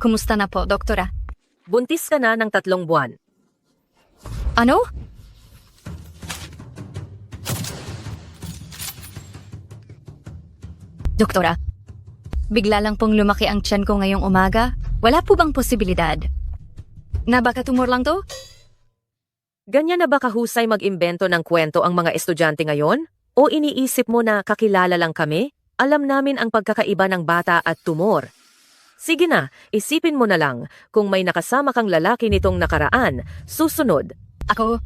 Kumusta na po, doktora? Buntis ka na ng 3 buwan. Ano? Doktora, bigla lang pong lumaki ang tiyan ko ngayong umaga. Wala po bang posibilidad na baka tumor lang to? Ganyan na ba kahusay mag-imbento ng kwento ang mga estudyante ngayon? O iniisip mo na kakilala lang kami? Alam namin ang pagkakaiba ng bata at tumor. Sige na, isipin mo na lang kung may nakasama kang lalaki nitong nakaraan, susunod. Ako,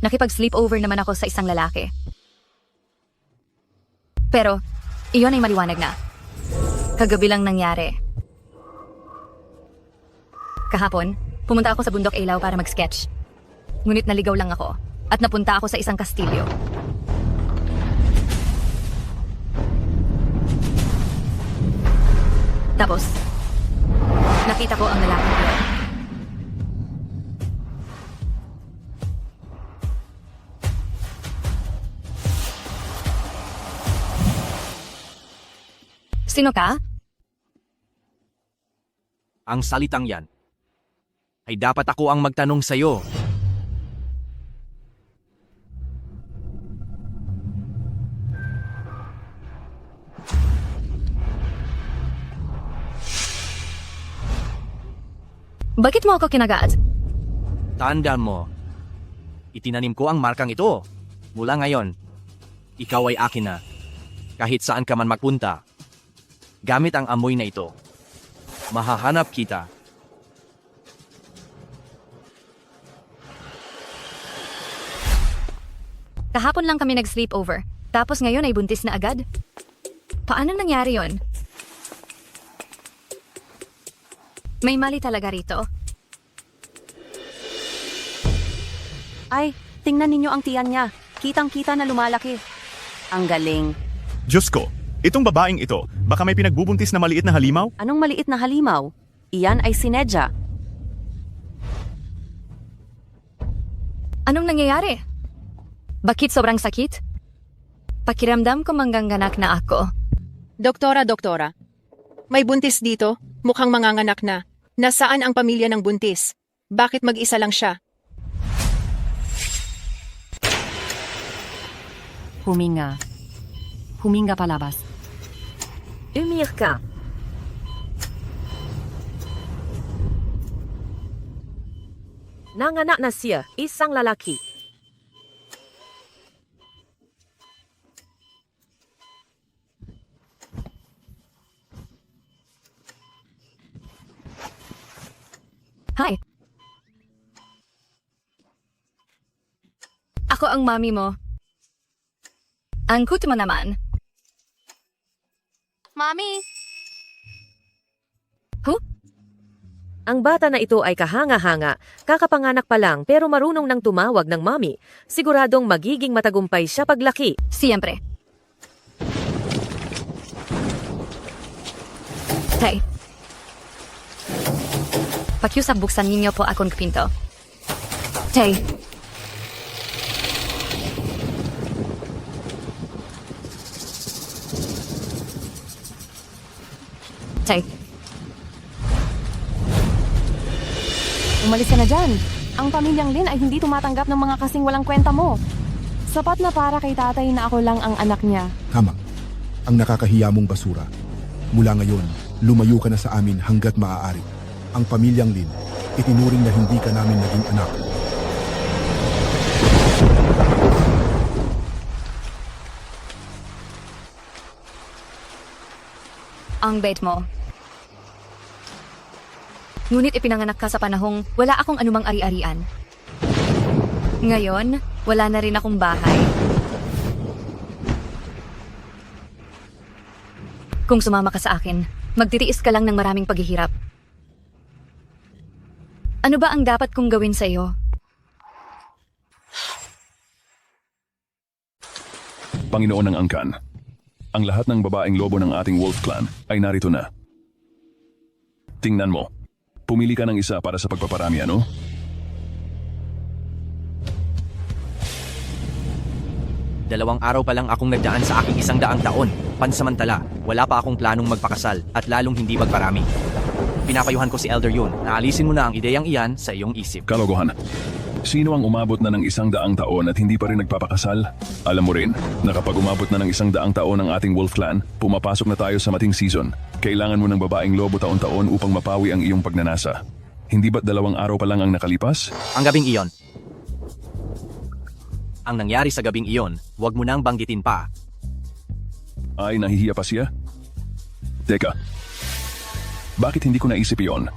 nakipag-sleepover naman ako sa isang lalaki. Pero, iyon ay maliwanag na. Kagabi lang nangyari. Kahapon, pumunta ako sa Bundok Ilaw para mag-sketch. Ngunit naligaw lang ako at napunta ako sa isang kastilyo. Tapos, nakita ko ang lalaki ko. Sino ka? Ang salitang yan ay dapat ako ang magtanong sa'yo. Bakit mo ako kinagat? Tandaan mo, itinanim ko ang markang ito. Mula ngayon, ikaw ay akin na. Kahit saan ka man magpunta, gamit ang amoy na ito, mahahanap kita. Kahapon lang kami nag-sleepover, tapos ngayon ay buntis na agad? Paano nangyari yon? May mali talaga rito. Ay, tingnan ninyo ang tiyan niya. Kitang-kita na lumalaki. Ang galing. Diyos ko, itong babaeng ito, baka may pinagbubuntis na maliit na halimaw? Anong maliit na halimaw? Iyan ay sinedya. Anong nangyayari? Bakit sobrang sakit? Pakiramdam ko mangganganak na ako. Doktora, may buntis dito, mukhang manganganak na. Nasaan ang pamilya ng buntis? Bakit mag-isa lang siya? Huminga. Huminga palabas. Umiyak ka. Nanganak na siya, isang lalaki. Hi. Ako ang mami mo. Ang cute mo naman. Mami! Huh? Ang bata na ito ay kahanga-hanga, kakapanganak pa lang pero marunong nang tumawag ng mami. Siguradong magiging matagumpay siya paglaki. Siyempre. Hey. Pakiusap buksan ninyo po akong pinto. Hey. Hey. Umalis ka na dyan. Ang pamilyang Lin ay hindi tumatanggap ng mga kasing walang kwenta mo. Sapat na para kay tatay na ako lang ang anak niya. Tama. Ang nakakahiya mong basura. Mula ngayon, lumayo ka na sa amin hanggat maaari. Ang pamilyang Lin, itinuring na hindi ka namin naging anak. Ang bait mo. Ngunit ipinanganak ka sa panahong wala akong anumang ari-arian. Ngayon, wala na rin akong bahay. Kung sumama ka sa akin, magtitiis ka lang ng maraming paghihirap. Ano ba ang dapat kong gawin sa iyo? Panginoon ng Angkan, ang lahat ng babaeng lobo ng ating Wolf Clan ay narito na. Tingnan mo, pumili ka ng isa para sa pagpaparami, ano? Dalawang araw pa lang akong nagdaan sa aking 100 taon. Pansamantala, wala pa akong planong magpakasal at lalong hindi magparami. Pinapayuhan ko si Elder yun. Naalisin mo na ang ideyang iyan sa iyong isip. Kalokohan. Sino ang umabot na ng 100 taon at hindi pa rin nagpapakasal? Alam mo rin na kapag umabot na ng 100 taon ang ating Wolf Clan, pumapasok na tayo sa mating season. Kailangan mo ng babaeng lobo taon-taon upang mapawi ang iyong pagnanasa. Hindi ba't 2 araw pa lang ang nakalipas? Ang gabing iyon. Ang nangyari sa gabing iyon, huwag mo nang banggitin pa. Ay, nahihiya pa siya? Teka, bakit hindi ko naisip iyon?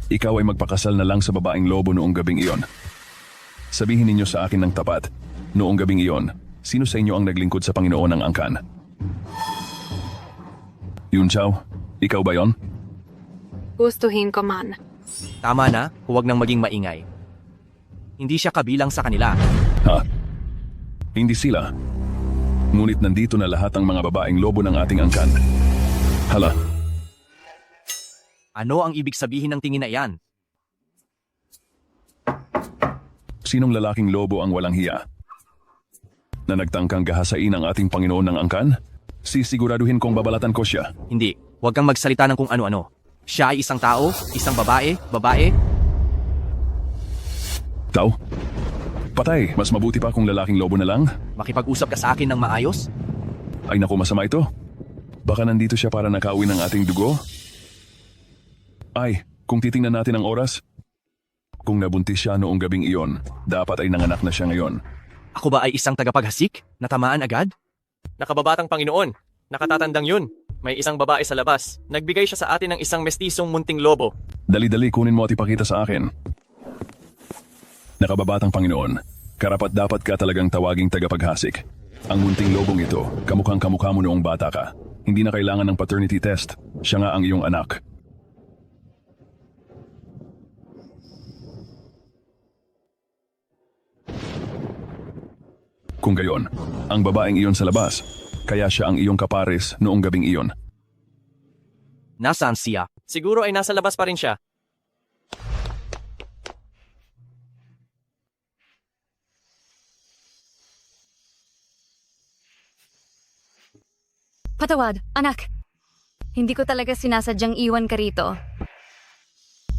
Ikaw ay magpakasal na lang sa babaeng lobo noong gabing iyon. Sabihin ninyo sa akin ng tapat, noong gabing iyon, sino sa inyo ang naglingkod sa Panginoon ng angkan? Yun, Chow, ikaw ba yon? Gustuhin ko man. Tama na, huwag nang maging maingay. Hindi siya kabilang sa kanila. Ha? Hindi sila. Ngunit nandito na lahat ang mga babaeng lobo ng ating angkan. Hala, Ano ang ibig sabihin ng tingin na iyan? sinong lalaking lobo ang walang hiya? Na nagtangkang gahasain ang ating Panginoon ng angkan? Sisiguraduhin kong babalatan ko siya. Hindi, huwag kang magsalita ng kung ano-ano. Siya ay isang tao, isang babae. Tao? Patay, mas mabuti pa kung lalaking lobo na lang? Makipag-usap ka sa akin ng maayos? Ay naku, masama ito. Baka nandito siya para nakauwi ng ating dugo? Ay, kung titingnan natin ang oras, kung nabuntis siya noong gabing iyon, dapat ay nanganak na siya ngayon. Ako ba ay isang tagapaghasik? Natamaan agad? Nakababatang Panginoon, nakatatandang yun. May isang babae sa labas. Nagbigay siya sa atin ng isang mestisong munting lobo. Dali-dali, kunin mo at ipakita sa akin. Nakababatang Panginoon, karapat dapat ka talagang tawaging tagapaghasik. Ang munting lobong ito, kamukhang kamukha mo noong bata ka. Hindi na kailangan ng paternity test. Siya nga ang iyong anak. Kung gayon, ang babaeng iyon sa labas, kaya siya ang iyong kapares noong gabing iyon. Nasaan siya? Siguro ay nasa labas pa rin siya. Patawad, anak. Hindi ko talaga sinasadyang iwan ka rito.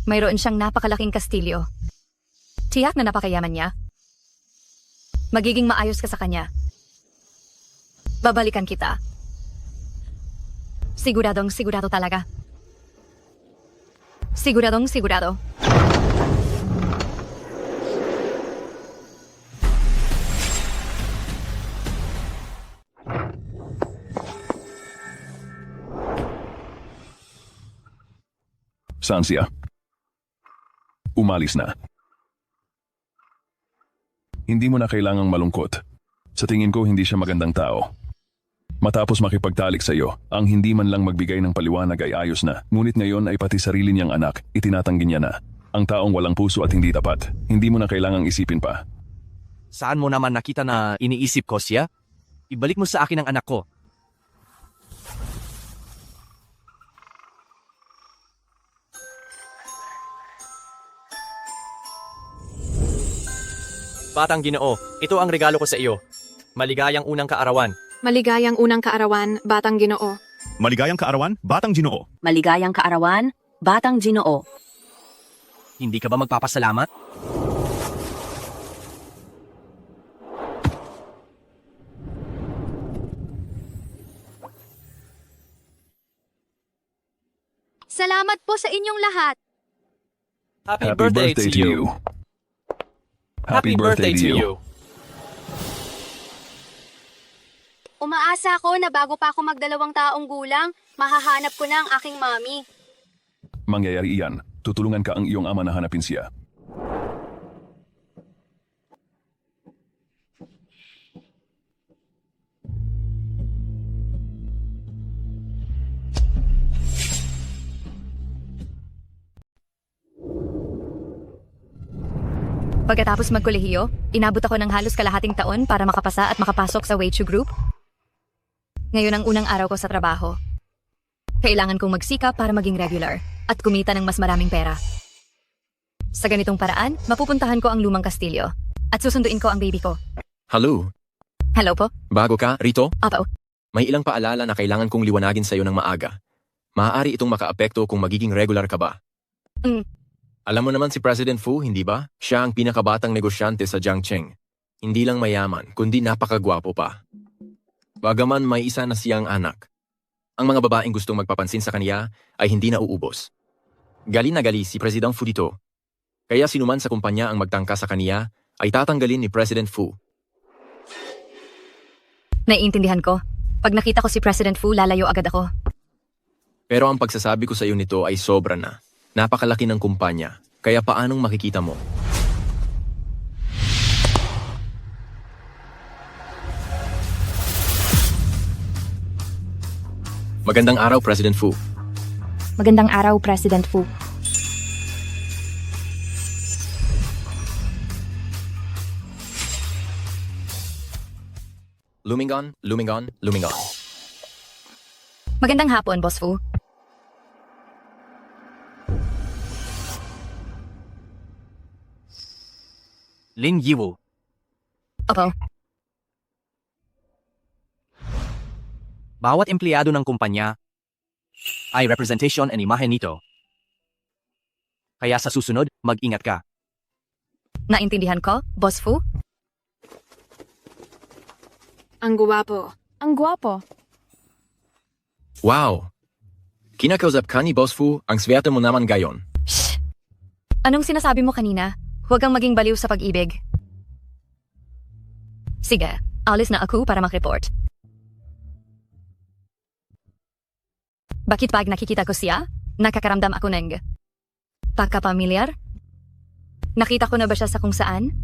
Mayroon siyang napakalaking kastilyo. Tiyak na napakayaman niya. Magiging maayos ka sa kanya. Babalikan kita. Siguradong sigurado talaga. Siguradong sigurado. Saan siya? Umalis na. Hindi mo na kailangang malungkot. Sa tingin ko, hindi siya magandang tao. Matapos makipagtalik sa iyo, ang hindi man lang magbigay ng paliwanag ay ayos na. Ngunit ngayon ay pati sarili niyang anak, itinatanggi niya na. Ang taong walang puso at hindi tapat. Hindi mo na kailangang isipin pa. Saan mo naman nakita na iniisip ko siya? Ibalik mo sa akin ang anak ko. Batang Ginoo, ito ang regalo ko sa iyo. Maligayang unang kaarawan. Maligayang unang kaarawan, Batang Ginoo. Maligayang kaarawan, Batang Ginoo. Maligayang kaarawan, Batang Ginoo. Hindi ka ba magpapasalamat? Salamat po sa inyong lahat. Happy birthday to you. Happy birthday to you. Umaasa ako na bago pa ako magdalawang taong gulang, mahahanap ko na ang aking mami. Mangyayari iyan. Tutulungan ka ang iyong ama na hanapin siya. Pagkatapos magkolehiyo, inabot ako ng halos kalahating taon para makapasa at makapasok sa Weichu Group. Ngayon ang unang araw ko sa trabaho. Kailangan kong magsikap para maging regular at kumita ng mas maraming pera. Sa ganitong paraan, mapupuntahan ko ang lumang kastilyo at susunduin ko ang baby ko. Hello, Hello po? bago ka rito? Apo. May ilang paalala na kailangan kong liwanagin sa iyo ng maaga. Maaari itong makaapekto kung magiging regular ka ba. Mm. Alam mo naman si President Fu, hindi ba? Siya ang pinakabatang negosyante sa Jiangcheng. Hindi lang mayaman, kundi napakagwapo pa. Bagaman may isa na siyang anak. Ang mga babaeng gustong magpapansin sa kaniya ay hindi nauubos. Gali na gali si President Fu dito. Kaya sinuman sa kumpanya ang magtangka sa kaniya ay tatanggalin ni President Fu. Naiintindihan ko. Pag nakita ko si President Fu, lalayo agad ako. Pero ang pagsasabi ko sa iyo nito ay sobra na. Napakalaki ng kumpanya. Kaya paanong makikita mo? Magandang araw, President Fu. Magandang araw, President Fu. Lumingon, lumingon, lumingon. Magandang hapon, Boss Fu. Lin Yiwu, Opo. bawat empleyado ng kumpanya ay representation and imahe nito. Kaya sa susunod, mag-ingat ka. Naintindihan ko, Boss Fu? Ang guwapo. Ang guwapo. Wow! Kinakausap ka ni Boss Fu, ang swerte mo naman gayon. Shh! Anong sinasabi mo kanina? Huwag kang maging baliw sa pag-ibig. Sige, alis na ako para mag-report. Bakit pag nakikita ko siya, nakakaramdam ako ng pagkapamilyar? Nakita ko na ba siya sa kung saan?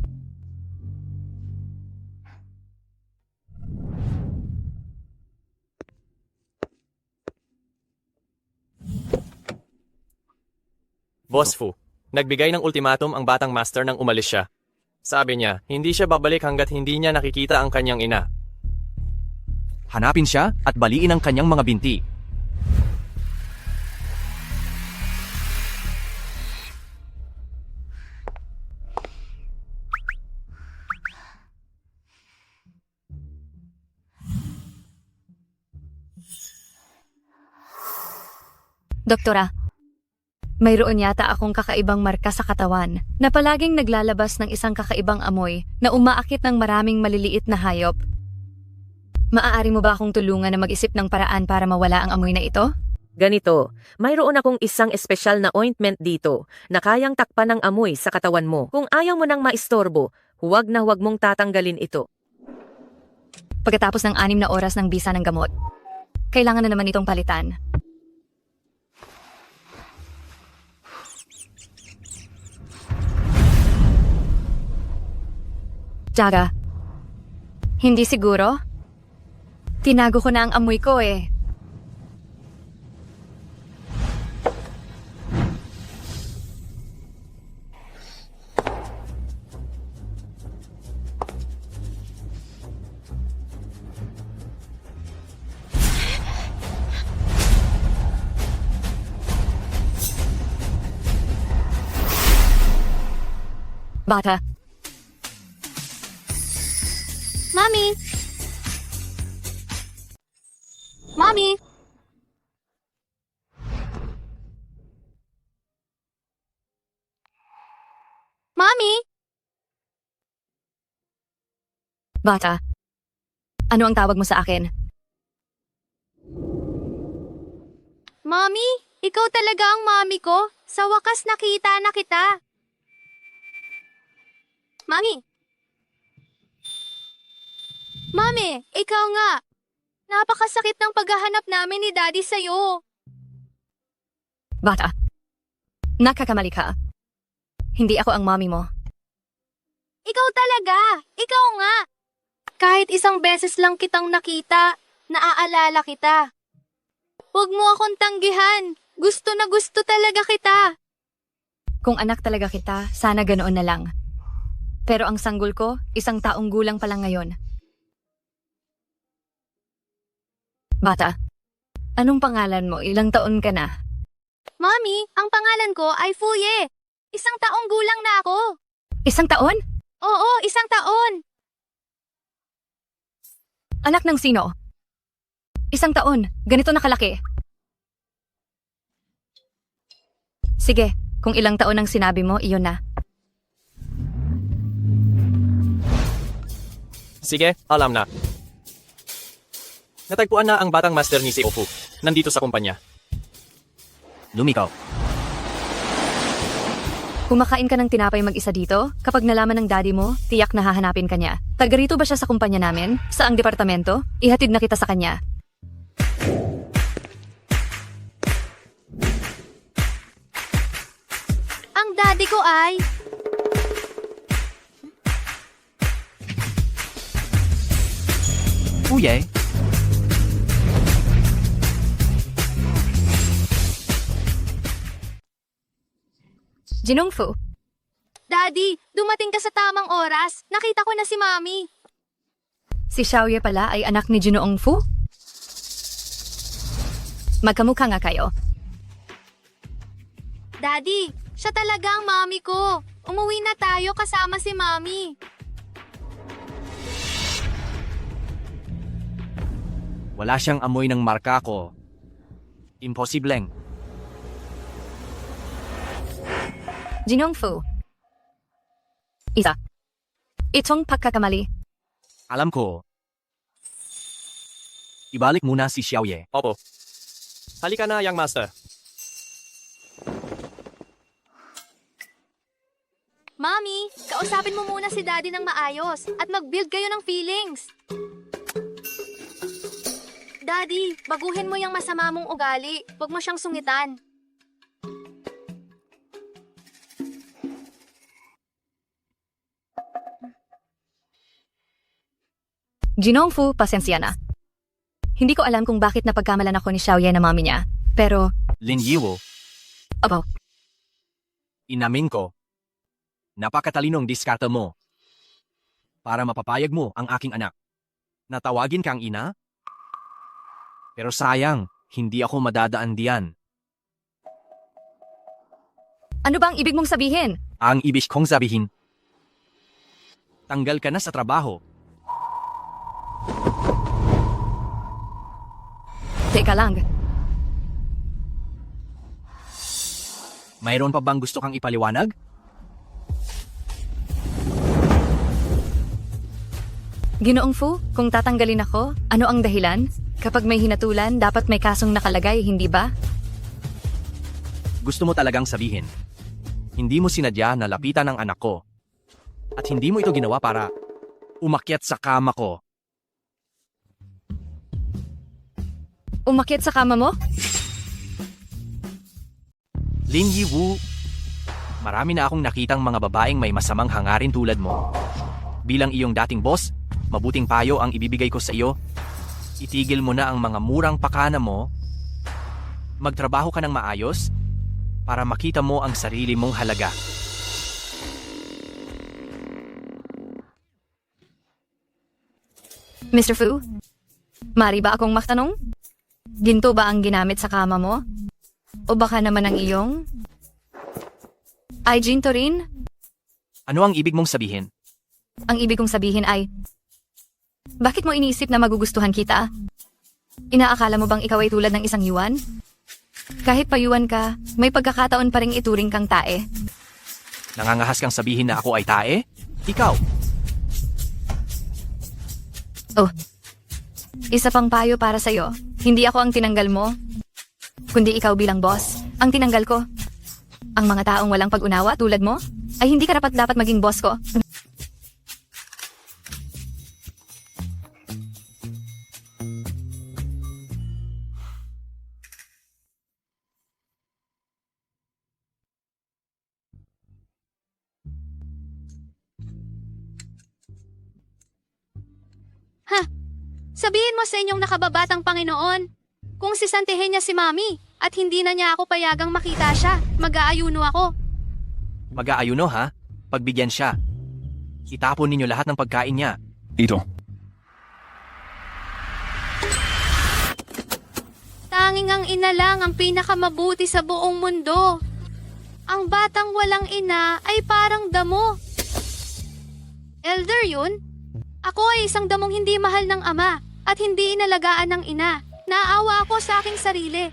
Boss Fu, nagbigay ng ultimatum ang batang master nang umalis siya. Sabi niya, hindi siya babalik hanggat hindi niya nakikita ang kanyang ina. Hanapin siya at baliin ang kanyang mga binti. Doktora, mayroon yata akong kakaibang marka sa katawan na palaging naglalabas ng isang kakaibang amoy na umaakit ng maraming maliliit na hayop. Maaari mo ba akong tulungan na mag-isip ng paraan para mawala ang amoy na ito? Ganito, mayroon akong isang espesyal na ointment dito na kayang takpan ng amoy sa katawan mo. Kung ayaw mo nang maistorbo, huwag na huwag mong tatanggalin ito. Pagkatapos ng 6 na oras ng bisa ng gamot, kailangan na naman itong palitan. Tiyaga, hindi siguro? Tinago ko na ang amoy ko eh. Bata. Mami! Mami! Mami! Bata. Ano ang tawag mo sa akin? Mami! Ikaw talaga ang mami ko. Sa wakas nakita na kita. Mami! Mami, ikaw nga. Napakasakit ng paghahanap namin ni Daddy sa'yo. Bata. Nakakamali ka. Hindi ako ang mommy mo. Ikaw talaga. Ikaw nga. Kahit isang beses lang kitang nakita, naaalala kita. Huwag mo akong tanggihan. Gusto na gusto talaga kita. Kung anak talaga kita, sana ganoon na lang. Pero ang sanggol ko, 1 taong gulang pa lang ngayon. Bata, anong pangalan mo? Ilang taon ka na? Mami, ang pangalan ko ay Fuye. 1 taong gulang na ako. 1 taon? Oo, 1 taon. Anak ng sino? 1 taon, ganito nakalaki. Sige, kung ilang taon ang sinabi mo, iyon na. Sige, alam na. Natagpuan na ang batang master ni Seo Fu. Nandito sa kumpanya. Lumikaw. Kumakain ka ng tinapay mag-isa dito? Kapag nalaman ng daddy mo, tiyak na hahanapin ka niya. Taga rito ba siya sa kumpanya namin? Saang departamento? Ihatid na kita sa kanya. Ang daddy ko ay... Uye. Jinongfu, Daddy, dumating ka sa tamang oras. Nakita ko na si Mami. si Xiaoye pala ay anak ni Jinoong Fu? Magkamukha nga kayo. Daddy, siya talaga ang Mami ko. Umuwi na tayo kasama si Mami. Wala siyang amoy ng marka ko. Imposibleng. Jinongfu. Isa. Itong pagkakamali. Alam ko. Ibalik muna si Xiaoye. Opo. Halika na, young master. Mami, kausapin mo muna si Daddy ng maayos at mag-build kayo ng feelings. Daddy, baguhin mo yung masama mong ugali. Huwag mo siyang sungitan. Jinongfu, pasensya na. Hindi ko alam kung bakit napagkamalan ako ni Xiaoye na mami niya. Pero, Lin Yiwo, opo, inamin ko. Napakatalinong diskarte mo. Para mapapayag mo ang aking anak. Natawagin kang ina? Pero sayang, hindi ako madadaan diyan. ano bang ibig mong sabihin? Ang ibig kong sabihin, tanggal ka na sa trabaho. Teka lang, Mayroon pa bang gusto kang ipaliwanag? Ginoong Fu, kung tatanggalin ako, ano ang dahilan? Kapag may hinatulan, dapat may kasong nakalagay, hindi ba? Gusto mo talagang sabihin, hindi mo sinadya na lapitan ang anak ko. At hindi mo ito ginawa para umakyat sa kama ko. Umakyat sa kama mo? Lin Yiwu, marami na akong nakitang mga babaeng may masamang hangarin tulad mo. Bilang iyong dating boss, mabuting payo ang ibibigay ko sa iyo. Itigil mo na ang mga murang pakana mo. Magtrabaho ka ng maayos para makita mo ang sarili mong halaga. Mr. Fu, mari ba akong magtanong? Ginto ba ang ginamit sa kama mo? O baka naman ang iyong? Ay ginto rin? Ano ang ibig mong sabihin? Ang ibig kong sabihin ay, bakit mo iniisip na magugustuhan kita? Inaakala mo bang ikaw ay tulad ng isang yuan? Kahit payuan ka, may pagkakataon pa ring ituring kang tae. Nangangahas kang sabihin na ako ay tae? Ikaw, Oh, isa pang payo para sa'yo. Hindi ako ang tinanggal mo, kundi ikaw bilang boss, ang tinanggal ko. Ang mga taong walang pag-unawa tulad mo, ay hindi karapat-dapat maging boss ko. Sabihin mo sa inyong nakababatang Panginoon, kung sisantihin niya si Mami at hindi na niya ako payagang makita siya, mag-aayuno ako. mag-aayuno ha? Pagbigyan siya. Itapon ninyo lahat ng pagkain niya. Ito. Tanging ang ina lang ang pinakamabuti sa buong mundo. Ang batang walang ina ay parang damo. Elder yun? Ako ay isang damong hindi mahal ng ama at hindi inalagaan ng ina. Naawa ako sa aking sarili.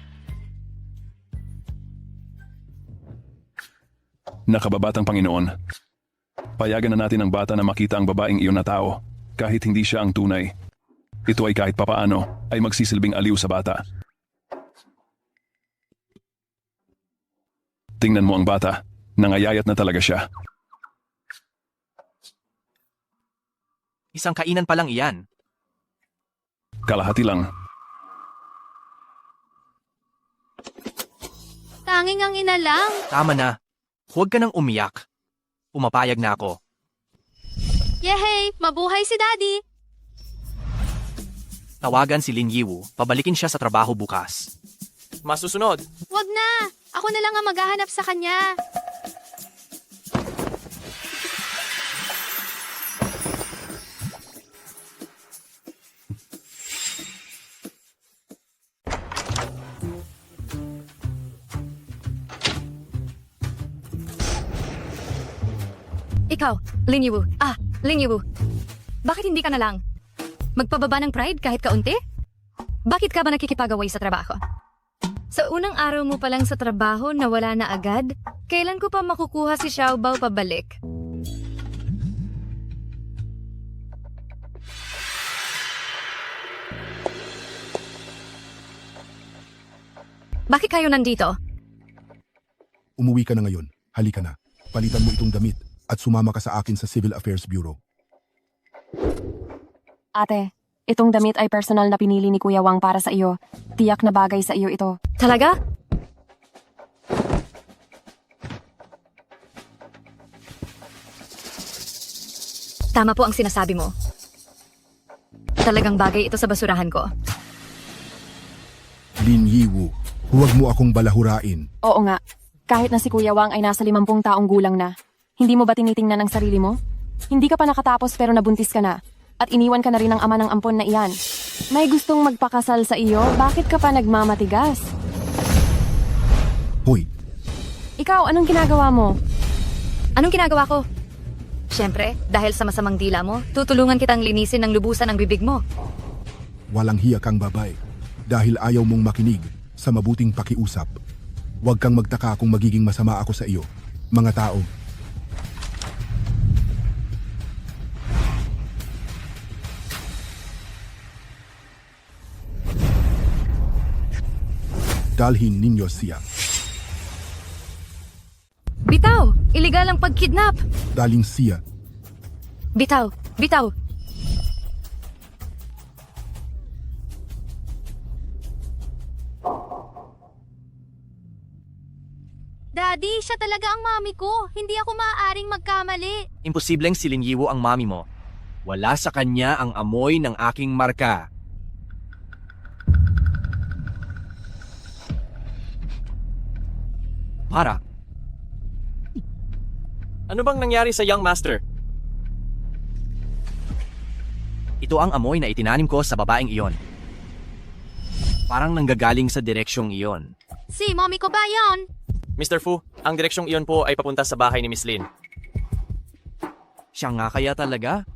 Nakababatang Panginoon, payagan na natin ang bata na makita ang babaeng iyon na tao, kahit hindi siya ang tunay. Ito ay kahit papaano ay magsisilbing aliw sa bata. Tingnan mo ang bata, nangayayat na talaga siya. Isang kainan pa lang iyan. Kalahati lang. Tanging ang ina lang. Tama na. Huwag ka nang umiyak. Pumapayag na ako. Yehey! Mabuhay si Daddy! Tawagan si Lin Yiwu, pabalikin siya sa trabaho bukas. Masusunod. Wag na! Ako na lang ang maghahanap sa kanya. Ikaw, Lin Yiwu. Lin Yiwu. Bakit hindi ka na lang magpababa ng pride kahit kaunti? Bakit ka ba nakikipag-away sa trabaho? Sa unang araw mo pa lang sa trabaho na wala na agad, kailan ko pa makukuha si Xiaobao pabalik? Bakit kayo nandito? Umuwi ka na ngayon. Halika na. Palitan mo itong damit at sumama ka sa akin sa Civil Affairs Bureau. Ate, itong damit ay personal na pinili ni Kuya Wang para sa iyo. Tiyak na bagay sa iyo ito. Talaga? Tama po ang sinasabi mo. Talagang bagay ito sa basurahan ko. Lin Yiwu, huwag mo akong balahurain. Oo nga, kahit na si Kuya Wang ay nasa 50 taong gulang na. Hindi mo ba tinitingnan ang sarili mo? Hindi ka pa nakatapos pero nabuntis ka na. At iniwan ka na rin ng ama ng ampon na iyan. May gustong magpakasal sa iyo, bakit ka pa nagmamatigas? Hoy, Ikaw, anong ginagawa mo? Anong ginagawa ko? Siyempre, dahil sa masamang dila mo, tutulungan kitang linisin ng lubusan ang bibig mo. walang hiya kang babae. Dahil ayaw mong makinig sa mabuting pakiusap. Huwag kang magtaka kung magiging masama ako sa iyo. Mga tao, dalhin ninyo siya. Bitaw! Iligal ang pagkidnap! Daling siya. Bitaw! Bitaw! Daddy, siya talaga ang mami ko. Hindi ako maaaring magkamali. Imposibleng si Lin Yiwu ang mami mo. Wala sa kanya ang amoy ng aking marka. Para. Ano bang nangyari sa young master? Ito ang amoy na itinanim ko sa babaeng iyon. Parang nanggagaling sa direksyong iyon. Si mami ko ba yon? Mr. Fu, ang direksyong iyon po ay papunta sa bahay ni Miss Lin. Siya nga kaya talaga?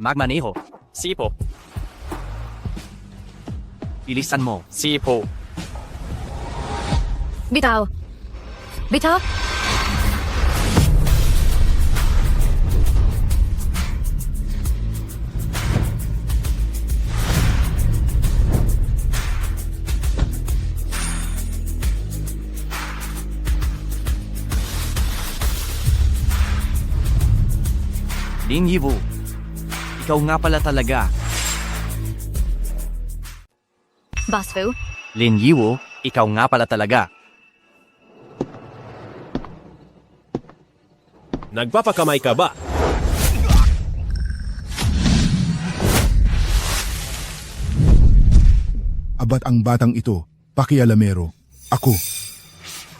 Magmaneho. Si po. Bilisan mo. Si po. Bitaw! Bitaw! Lin Yiwu, ikaw nga pala talaga. Boss Fu, Lin Yiwu, ikaw nga pala talaga. Nagpapakamay ka ba? Abat ang batang ito, pakialamero. Ako,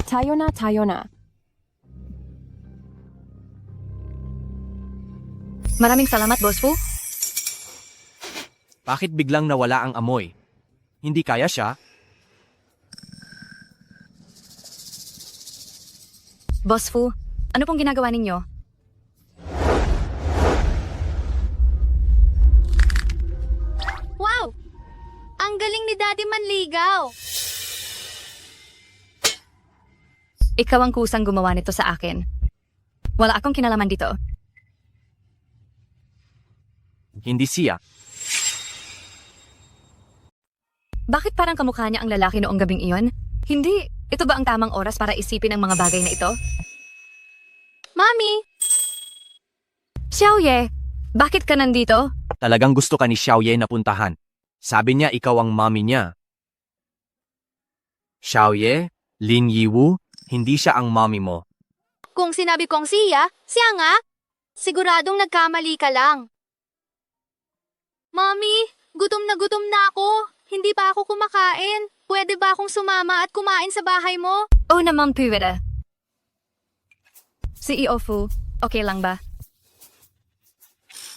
Tayo na, tayo na. maraming salamat, Boss Fu. Bakit biglang nawala ang amoy? Hindi kaya siya? Boss Fu, ano pong ginagawa ninyo? Wow! Ang galing ni Daddy manligaw. Ikaw ang kusang gumawa nito sa akin. Wala akong kinalaman dito. Hindi siya. Bakit parang kamukha niya ang lalaki noong gabing iyon? Hindi. Ito ba ang tamang oras para isipin ang mga bagay na ito? Mami, Xiaoye, bakit ka nandito? Talagang gusto ka ni Xiaoye na puntahan. Sabi niya ikaw ang mommy niya. Xiaoye, Lin Yiwu, hindi siya ang mommy mo. kung sinabi kong siya nga. Siguradong nagkamali ka lang. Mami, gutom na ako. Hindi pa ako kumakain. Pwede ba akong sumama at kumain sa bahay mo? Oh naman, pwede. CEO Fu, okay lang ba?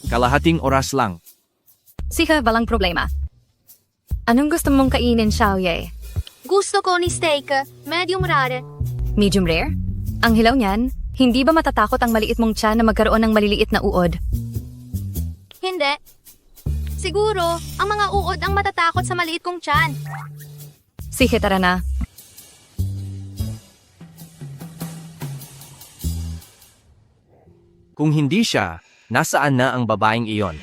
Kalahating oras lang. Sige, walang problema. Anong gusto mong kainin, Xiaoye? Gusto ko ni steak, medium rare. Medium rare? Ang hilaw niyan, hindi ba matatakot ang maliit mong tiyan na magkaroon ng maliliit na uod? Hindi. Siguro, ang mga uod ang matatakot sa maliit kong tiyan. Sige, tara na. Kung hindi siya, nasaan na ang babaeng iyon?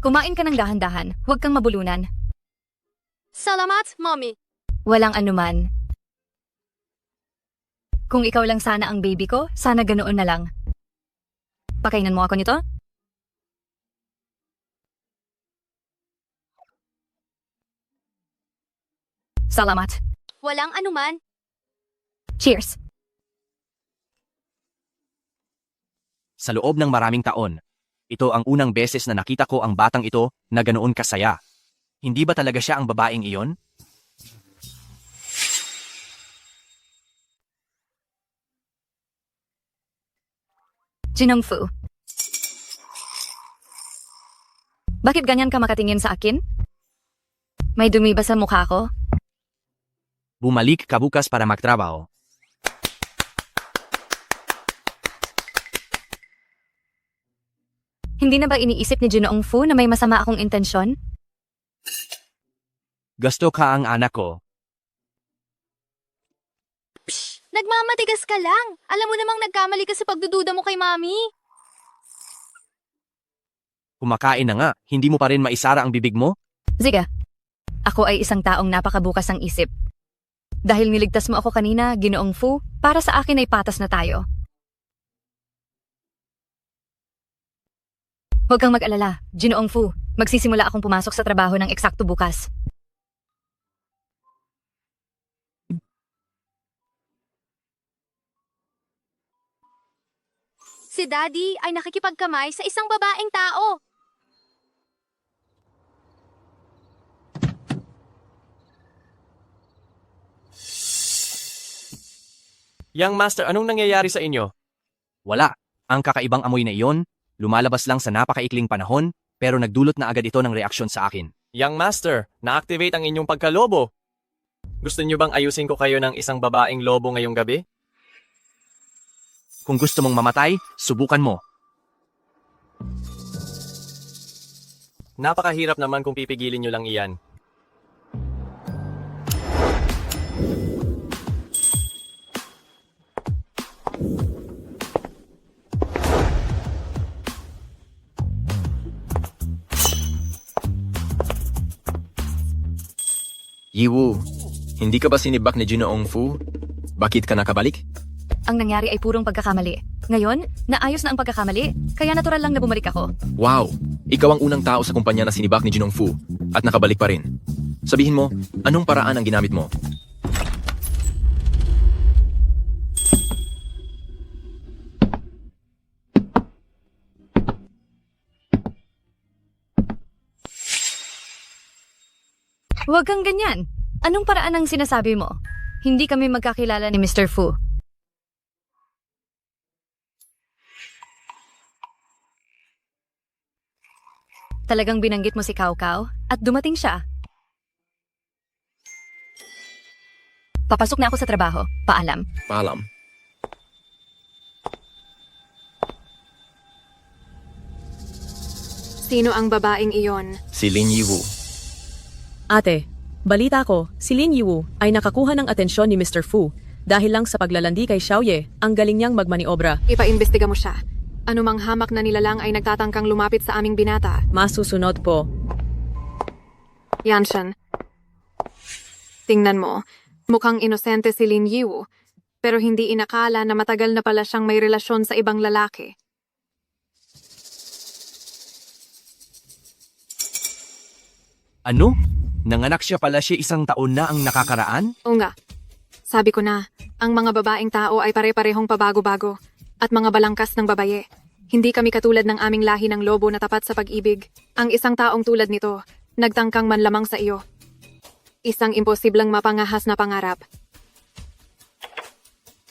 Kumain ka ng dahan-dahan, huwag kang mabulunan. Salamat, Mommy. Walang anuman. Kung ikaw lang sana ang baby ko, sana ganoon na lang. Pakainan mo ako nito? Salamat. Walang anuman. Cheers. Sa loob ng maraming taon, ito ang unang beses na nakita ko ang batang ito na ganoon kasaya. Hindi ba talaga siya ang babaeng iyon? Jinong Fu. Bakit ganyan ka makatingin sa akin? May dumi ba sa mukha ko? Bumalik ka bukas para magtrabaho. Hindi na ba iniisip ni Jinoong Fu na may masama akong intensyon? Gusto ka ang anak ko. Nagmamatigas ka lang. Alam mo namang nagkamali ka sa pagdududa mo kay Mami. Kumakain na nga, hindi mo pa rin maisara ang bibig mo? Sige. Ako ay isang taong napakabukas ang isip. Dahil niligtas mo ako kanina, Ginoong Fu, para sa akin ay patas na tayo. Huwag kang mag-alala, Ginoong Fu. Magsisimula akong pumasok sa trabaho ng eksakto bukas. Si Daddy ay nakikipagkamay sa isang babaeng tao. Young Master, anong nangyayari sa inyo? Wala. Ang kakaibang amoy na iyon, lumalabas lang sa napakaikling panahon, pero nagdulot na agad ito ng reaksyon sa akin. Young Master, na-activate ang inyong pagkalobo. Gusto niyo bang ayusin ko kayo ng isang babaeng lobo ngayong gabi? Kung gusto mong mamatay, subukan mo. Napakahirap naman kung pipigilin niyo lang iyan. Yiwu, hindi ka ba sinibak ni Jinoong Fu? Bakit ka nakabalik? Ang nangyari ay purong pagkakamali. Ngayon, naayos na ang pagkakamali, kaya natural lang na bumalik ako. Wow! Ikaw ang unang tao sa kumpanya na sinibak ni Jinoong Fu at nakabalik pa rin. Sabihin mo, anong paraan ang ginamit mo? Huwag kang ganyan. Anong paraan ang sinasabi mo? Hindi kami magkakilala ni Mr. Fu. Talagang binanggit mo si Cao Cao at dumating siya. Papasok na ako sa trabaho. Paalam. Paalam. Sino ang babaeng iyon? Si Lin Yiwu. Ate, balita ko, si Lin Yiwu ay nakakuha ng atensyon ni Mr. Fu dahil lang sa paglalandi kay Xiaoye, ang galing niyang magmaniobra. Ipaimbestiga mo siya. Anumang hamak na nilalang ay nagtatangkang lumapit sa aming binata. Masusunod po. Yanshan. Tingnan mo, mukhang inosente si Lin Yiwu, pero hindi inakala na matagal na pala siyang may relasyon sa ibang lalaki. Ano? Nanganak siya pala siya 1 taon na ang nakakaraan? Oo nga. Sabi ko na, ang mga babaeng tao ay pare-parehong pabago-bago at mga balangkas ng babaye. Hindi kami katulad ng aming lahi ng lobo na tapat sa pag-ibig. Ang isang taong tulad nito, nagtangkang manlamang sa iyo. Isang imposibleng mapangahas na pangarap.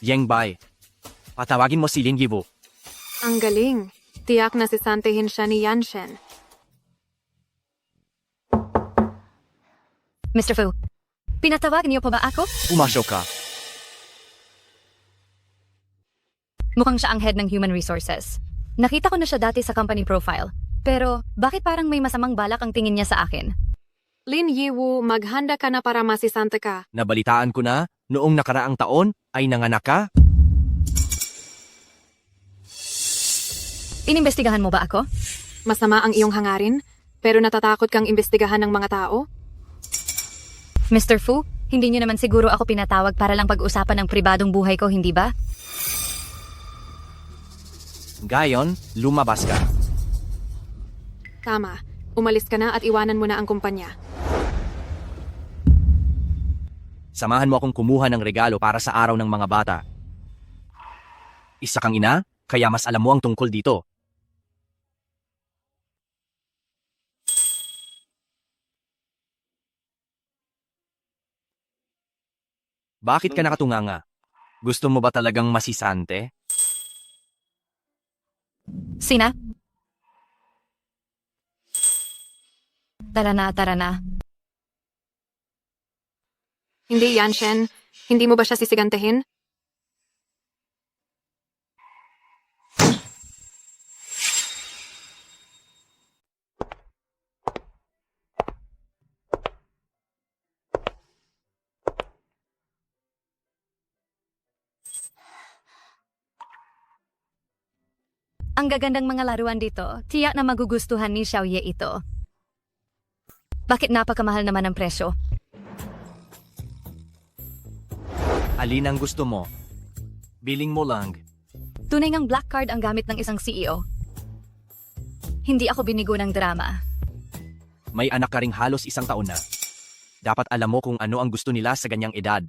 Yang Bai, patawagin mo si Lin Yiwu. Ang galing. Tiyak na sisantehin siya ni Yanshen. Mr. Fu, pinatawag niyo pa ba ako? Pumasok ka. Mukhang siya ang head ng Human Resources. Nakita ko na siya dati sa company profile. Pero bakit parang may masamang balak ang tingin niya sa akin? Lin Yiwu, maghanda ka na para masisante ka. Nabalitaan ko na, noong nakaraang taon ay nanganak ka? Inimbestigahan mo ba ako? Masama ang iyong hangarin, pero natatakot kang imbestigahan ng mga tao? Mr. Fu, hindi niyo naman siguro ako pinatawag para lang pag-usapan ng pribadong buhay ko, hindi ba? Gayon, lumabas ka. Tama. Umalis ka na at iwanan mo na ang kumpanya. Samahan mo akong kumuha ng regalo para sa araw ng mga bata. Isa kang ina, kaya mas alam mo ang tungkol dito. Bakit ka nakatunganga? Gusto mo ba talagang masisante? Sina? Tara na, tara na. Hindi, Yanshen. Hindi mo ba siya sisigantehin? Ang gagandang mga laruan dito, tiyak na magugustuhan ni Xiaoye ito. Bakit napakamahal naman ang presyo? Alin ang gusto mo? Biling mo lang. Tunay ngang black card ang gamit ng isang CEO. Hindi ako binigo ng drama. May anak ka ring halos 1 taon na. Dapat alam mo kung ano ang gusto nila sa ganyang edad.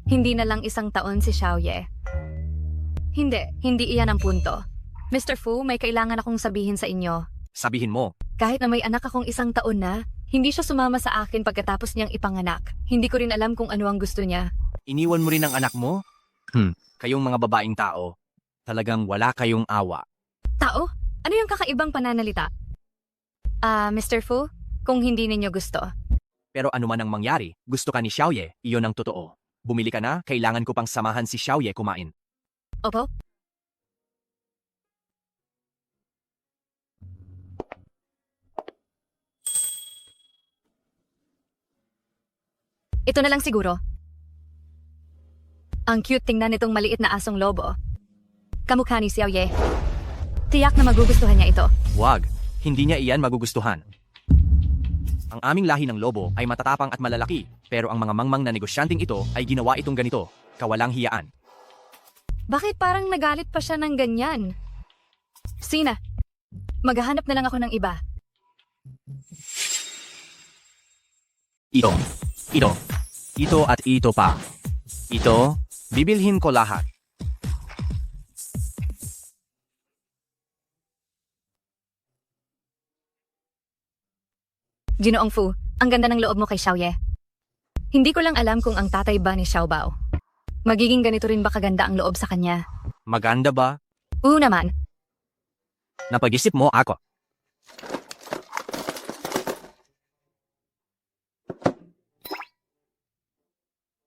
Hindi na lang 1 taon si Xiaoye. Hindi iyan ang punto. Mr. Fu, may kailangan akong sabihin sa inyo. Sabihin mo. Kahit na may anak akong 1 taon na, hindi siya sumama sa akin pagkatapos niyang ipanganak. Hindi ko rin alam kung ano ang gusto niya. Iniwan mo rin ang anak mo? Kayong mga babaeng tao, talagang wala kayong awa. Tao? Ano yung kakaibang pananalita? Mr. Fu, kung hindi ninyo gusto. Pero ano man ang mangyari, gusto ka ni Xiaoye, iyon ang totoo. Bumili ka na, kailangan ko pang samahan si Xiaoye kumain. Opo? Ito na lang siguro. Ang cute tingnan nitong maliit na asong lobo. Kamukha ni Xiaoye. Tiyak na magugustuhan niya ito. Wag, hindi niya iyan magugustuhan. Ang aming lahi ng lobo ay matatapang at malalaki, pero ang mga mangmang na negosyanteng ito ay ginawa itong ganito, kawalang hiyaan. Bakit parang nagalit pa siya ng ganyan? Sina, maghahanap na lang ako ng iba. Ito at ito pa. Ito, bibilhin ko lahat. Ginoong Fu, ang ganda ng loob mo kay Xiaoye. Hindi ko lang alam kung ang tatay ba ni Xiaobao. Magiging ganito rin ba kaganda ang loob sa kanya? Maganda ba? Oo naman. Napag-isip mo ako.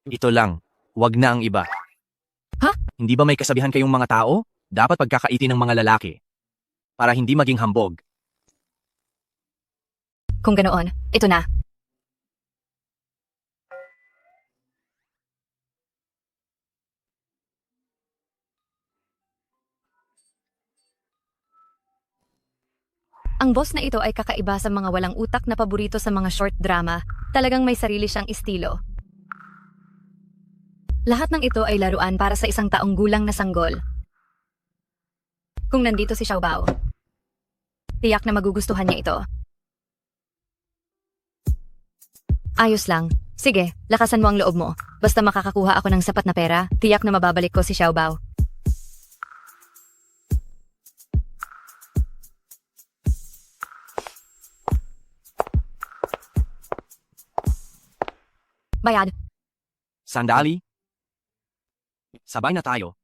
Ito lang. Wag na ang iba. Ha? Hindi ba may kasabihan kayong mga tao? Dapat pagkakaiti ng mga lalaki. Para hindi maging hambog. Kung ganoon, ito na. Ang boss na ito ay kakaiba sa mga walang utak na paborito sa mga short drama. Talagang may sarili siyang estilo. Lahat ng ito ay laruan para sa isang taong gulang na sanggol. Kung nandito si Xiaobao, tiyak na magugustuhan niya ito. Ayos lang. Sige, lakasan mo ang loob mo. Basta makakakuha ako ng sapat na pera, tiyak na mababalik ko si Xiaobao. Bayad. Sandali. Sabay na tayo.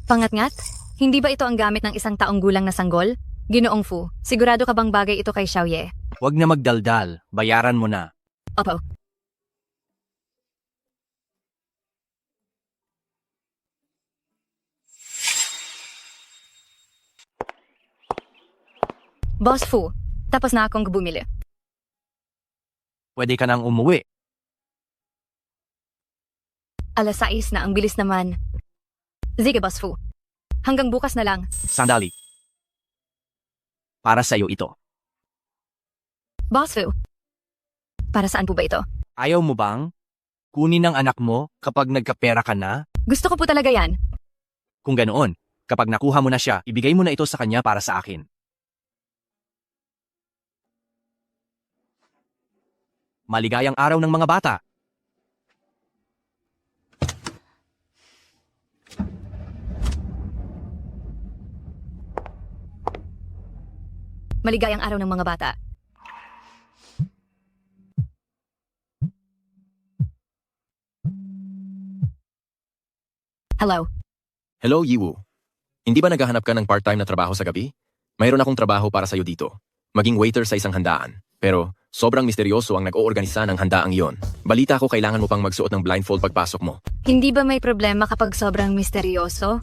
Pangatngat? Hindi ba ito ang gamit ng isang taong gulang na sanggol? Ginoong Fu, sigurado ka bang bagay ito kay Xiaoye? Huwag na magdaldal. Bayaran mo na. Opo. Boss Fu, tapos na akong bumili. Pwede ka nang umuwi. Alas 6 na, ang bilis naman. Sige, Boss Fu. Hanggang bukas na lang. Sandali. Para sa'yo ito. Boss Fu. Para saan po ba ito? Ayaw mo bang kunin ng anak mo kapag nagkapera ka na? Gusto ko po talaga yan. Kung ganoon, kapag nakuha mo na siya, ibigay mo na ito sa kanya para sa akin. Maligayang araw ng mga bata. Maligayang araw ng mga bata. Hello. Hello, Yiwu. Hindi ba naghahanap ka ng part-time na trabaho sa gabi? Mayroon akong trabaho para sa'yo dito. Maging waiter sa isang handaan. Pero, sobrang misteryoso ang nag-oorganisa ng handaang iyon. Balita ko kailangan mo pang magsuot ng blindfold pagpasok mo. Hindi ba may problema kapag sobrang misteryoso?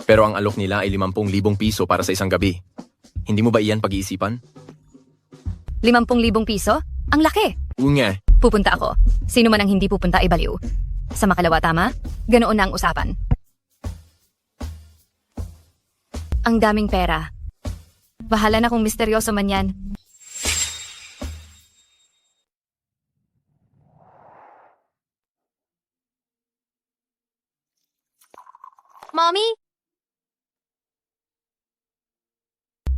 Pero ang alok nila ay 50,000 piso para sa isang gabi. Hindi mo ba iyan pag-iisipan? 50,000 piso? Ang laki! Nga. Pupunta ako. Sino man ang hindi pupunta ay baliw. Sa makalawa, tama? Ganoon na ang usapan. Ang daming pera. Bahala na kung misteryoso man yan. Mommy,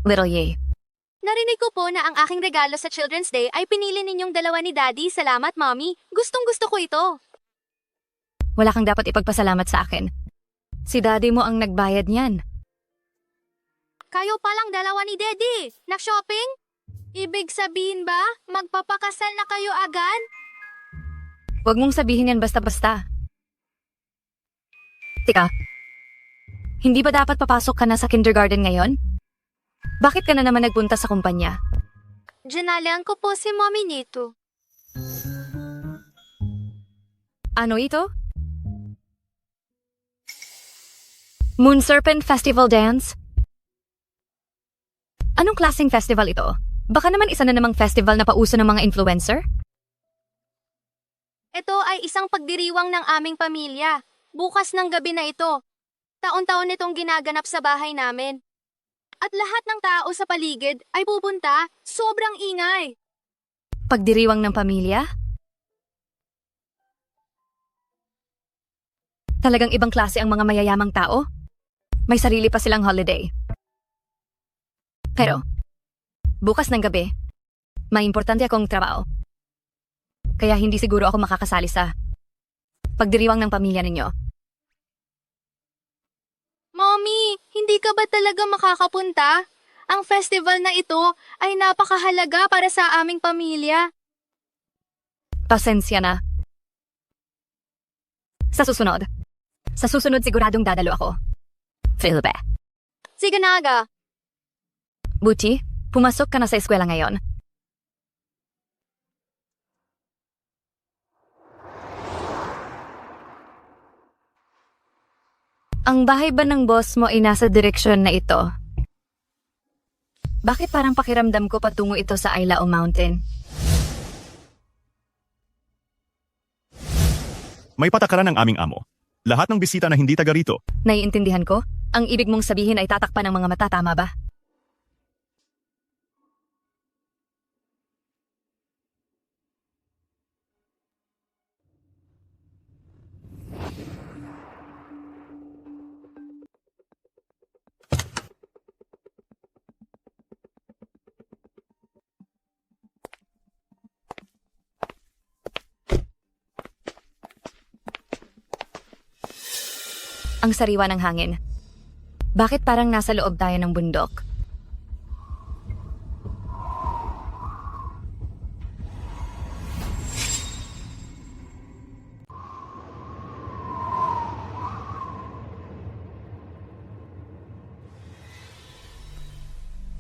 Little Ye. narinig ko po na ang aking regalo sa Children's Day ay pinili ninyong dalawa ni Daddy. Salamat, Mommy. Gustong-gusto ko ito. Wala kang dapat ipagpasalamat sa akin. Si Daddy mo ang nagbayad niyan. Kayo palang dalawa ni Daddy. Nag-shopping? Ibig sabihin ba, magpapakasal na kayo agad? Huwag mong sabihin yan basta-basta. Tika, hindi ba dapat papasok ka na sa kindergarten ngayon? Bakit ka na naman nagpunta sa kumpanya? Dinalian ko po si Mommy nito. Ano ito? Moon Serpent Festival Dance? Anong klaseng festival ito? Baka naman isa na namang festival na pauso ng mga influencer? Ito ay isang pagdiriwang ng aming pamilya. Bukas ng gabi na ito. Taon-taon itong ginaganap sa bahay namin. At lahat ng tao sa paligid ay pupunta. Sobrang ingay. Pagdiriwang ng pamilya? Talagang ibang klase ang mga mayayamang tao? May sarili pa silang holiday. Pero, bukas ng gabi, may importante akong trabaho. Kaya hindi siguro ako makakasali sa pagdiriwang ng pamilya ninyo. Mommy, hindi ka ba talaga makakapunta? Ang festival na ito ay napakahalaga para sa aming pamilya. Pasensya na. Sa susunod siguradong dadalo ako. Philbe. Sige na aga. Buti, pumasok ka na sa eskwela ngayon. Ang bahay ba ng boss mo ay nasa direksyon na ito? Bakit parang pakiramdam ko patungo ito sa Ailao Mountain? May patakaran ng aming amo. Lahat ng bisita na hindi taga rito, Naiintindihan ko? Ang ibig mong sabihin ay tatakpan ng mga mata, tama ba? Ang sariwa ng hangin. Bakit parang nasa loob tayo ng bundok?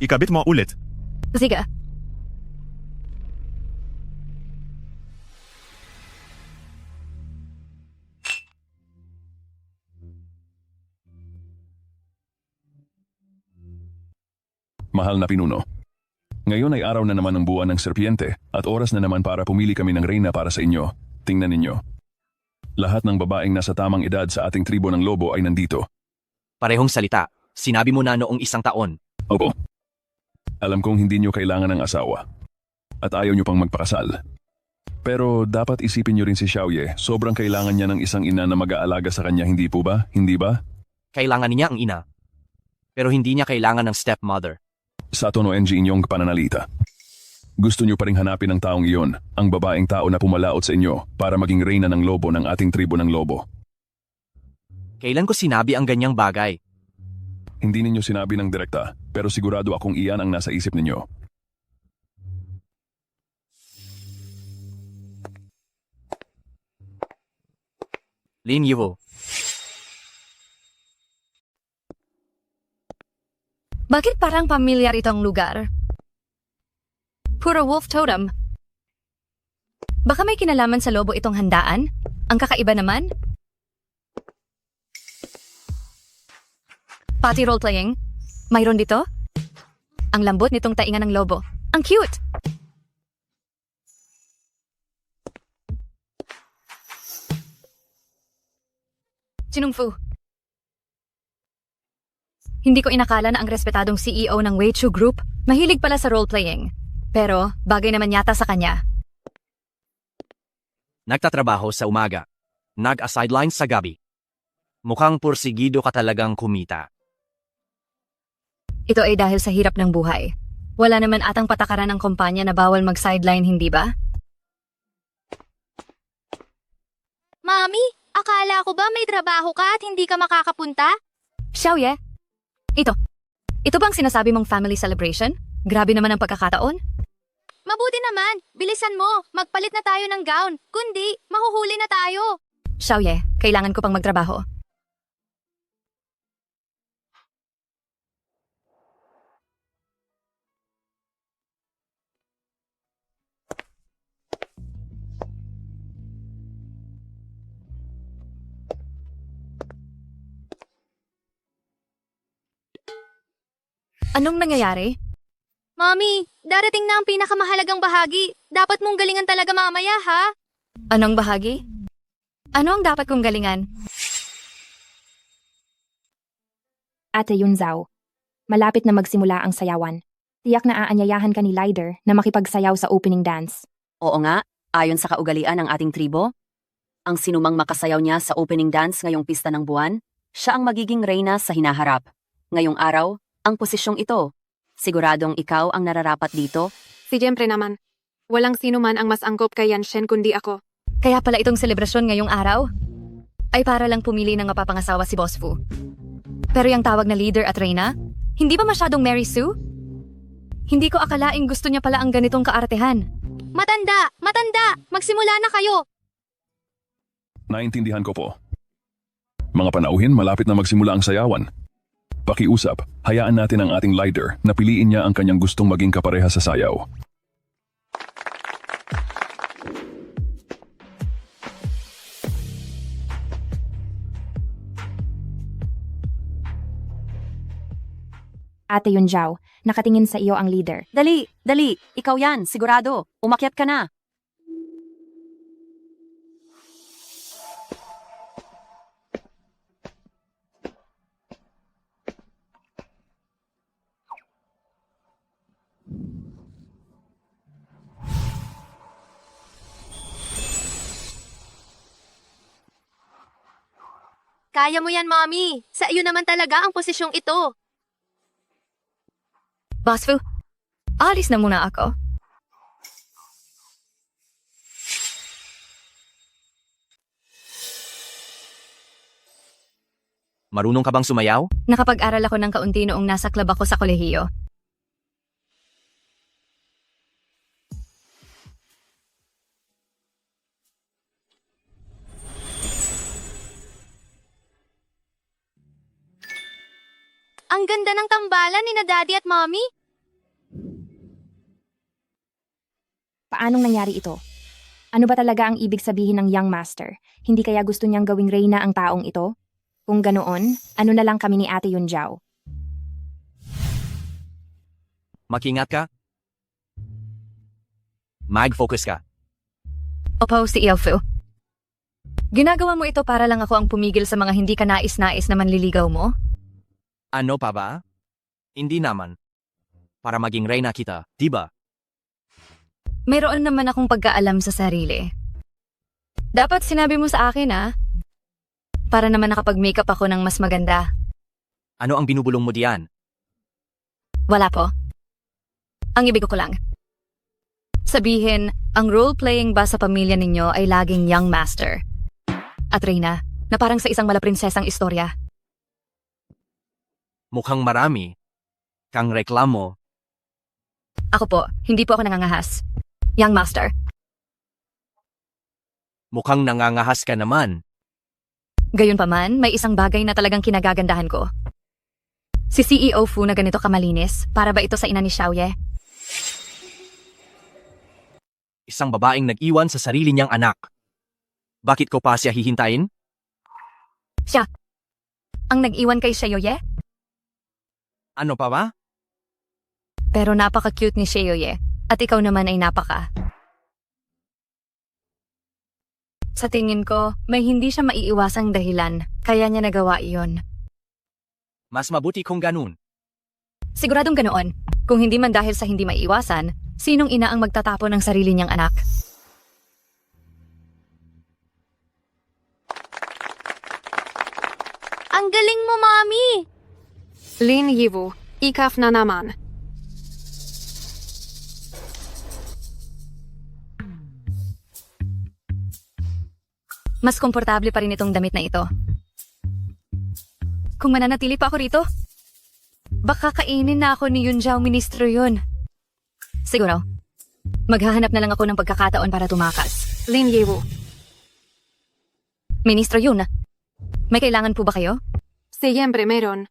ikabit mo ulit. Sige. Mahal na pinuno. Ngayon ay araw na naman ng buwan ng serpiente at oras na naman para pumili kami ng reyna para sa inyo. Tingnan ninyo. Lahat ng babaeng nasa tamang edad sa ating tribo ng lobo ay nandito. Parehong salita. Sinabi mo na noong 1 taon. Opo. Alam kong hindi nyo kailangan ng asawa. At ayaw nyo pang magpakasal. Pero dapat isipin nyo rin si Xiaoye. Sobrang kailangan niya ng isang ina na mag-aalaga sa kanya, hindi po ba? Hindi ba? Kailangan niya ang ina. Pero hindi niya kailangan ng stepmother. Sa tono NG inyong pananalita. Gusto nyo pa ring hanapin ang taong iyon, ang babaeng tao na pumalaot sa inyo para maging reyna ng lobo ng ating tribo ng lobo. Kailan ko sinabi ang ganyang bagay? Hindi ninyo sinabi ng direkta, pero sigurado akong iyan ang nasa isip ninyo. Lin Yuho. Bakit parang pamilyar itong lugar? Puro wolf totem. Baka may kinalaman sa lobo itong handaan? Ang kakaiba naman? Pati role-playing? Mayroon dito? Ang lambot nitong tainga ng lobo. Ang cute! Sinungfu. Hindi ko inakala na ang respetadong CEO ng Weichu Group mahilig pala sa role-playing. Pero bagay naman yata sa kanya. Nagtatrabaho sa umaga. Nag-sideline sa gabi. Mukhang pursigido ka talagang kumita. Ito ay dahil sa hirap ng buhay. Wala naman atang patakaran ng kumpanya na bawal mag-sideline, hindi ba? Mami, akala ko ba may trabaho ka at hindi ka makakapunta? Xiaoye, ito bang sinasabi mong family celebration? Grabe naman ang pagkakataon. Mabuti naman, bilisan mo, magpalit na tayo ng gown. Kundi, mahuhuli na tayo. Xiaoye, kailangan ko pang magtrabaho. Anong nangyayari? Mami, darating na ang pinakamahalagang bahagi. Dapat mong galingan talaga mamaya, ha? Anong bahagi? Ano ang dapat kong galingan? Ate Yunzao, malapit na magsimula ang sayawan. Tiyak na aanyayahan ka ni Lider na makipagsayaw sa opening dance. Oo nga, ayon sa kaugalian ng ating tribo, ang sinumang makasayaw niya sa opening dance ngayong pista ng buwan, siya ang magiging reyna sa hinaharap. Ngayong araw, ang posisyong ito. Siguradong ikaw ang nararapat dito? Siyempre naman. Walang sino man ang mas angkop kay Yanshen kundi ako. Kaya pala itong selebrasyon ngayong araw? Ay para lang pumili ng mapapangasawa si Boss Fu. Pero yung tawag na leader at reyna, hindi ba masyadong Mary Sue? Hindi ko akalaing gusto niya pala ang ganitong kaartehan. Matanda! Matanda! Magsimula na kayo! Naintindihan ko po. Mga panauhin, malapit na magsimula ang sayawan. Pakiusap, hayaan natin ang ating leader na piliin niya ang kanyang gustong maging kapareha sa sayaw. Ate Yunjao, nakatingin sa iyo ang leader. Dali, dali. Ikaw yan, sigurado. Umakyat ka na. Kaya mo yan, Mommy. Sa iyo naman talaga ang posisyong ito. Boss Fu, alis na muna ako. Marunong ka bang sumayaw? Nakapag-aral ako ng kaunti noong nasa club ako sa kolehiyo. Ang ganda ng tambalan ni na Daddy at Mommy. Paanong nangyari ito? Ano ba talaga ang ibig sabihin ng Young Master? Hindi kaya gusto niyang gawing reyna ang taong ito? Kung ganoon, ano na lang kami ni Ate Yunjao? Makingat ka? Mag-focus ka. Opo, si Fu. Ginagawa mo ito para lang ako ang pumigil sa mga hindi ka nais-nais na manliligaw mo? Ano pa ba? Hindi naman. Para maging reyna kita, di ba? Mayroon naman akong pagkaalam sa sarili. Dapat sinabi mo sa akin, para naman nakapag-makeup ako ng mas maganda. Ano ang binubulong mo diyan? Wala po. Ang ibig ko lang. Sabihin, ang role-playing ba sa pamilya ninyo ay laging young master? At reyna, na parang sa isang malaprinsesang istorya. Mukhang marami. Kang reklamo. Ako po, hindi po ako nangangahas. Young master. Mukhang nangangahas ka naman. Gayunpaman, may isang bagay na talagang kinagagandahan ko. Si CEO Fu na ganito kamalinis, para ba ito sa ina ni Xiaoye? Isang babaeng nag-iwan sa sarili niyang anak. Bakit ko pa siya hihintayin? Siya. Ang nag-iwan kay Xiaoye? Ano pa ba? Pero napaka-cute ni Xiaoye. At ikaw naman ay napaka. Sa tingin ko, may hindi siya maiiwasang dahilan, kaya niya nagawa iyon. Mas mabuti kung ganun. Siguradong ganoon. Kung hindi man dahil sa hindi maiiwasan, sinong ina ang magtatapon ng sarili niyang anak? Ang galing mo, Mommy! Lin Yiwu, ikaf na naman. Mas komportable pa rin itong damit na ito. Kung mananatili pa ako rito, baka kainin na ako ni Yunjao Ministro yun. Siguro, maghahanap na lang ako ng pagkakataon para tumakas. Lin Yiwu. Ministro yun. May kailangan po ba kayo? Siyempre meron.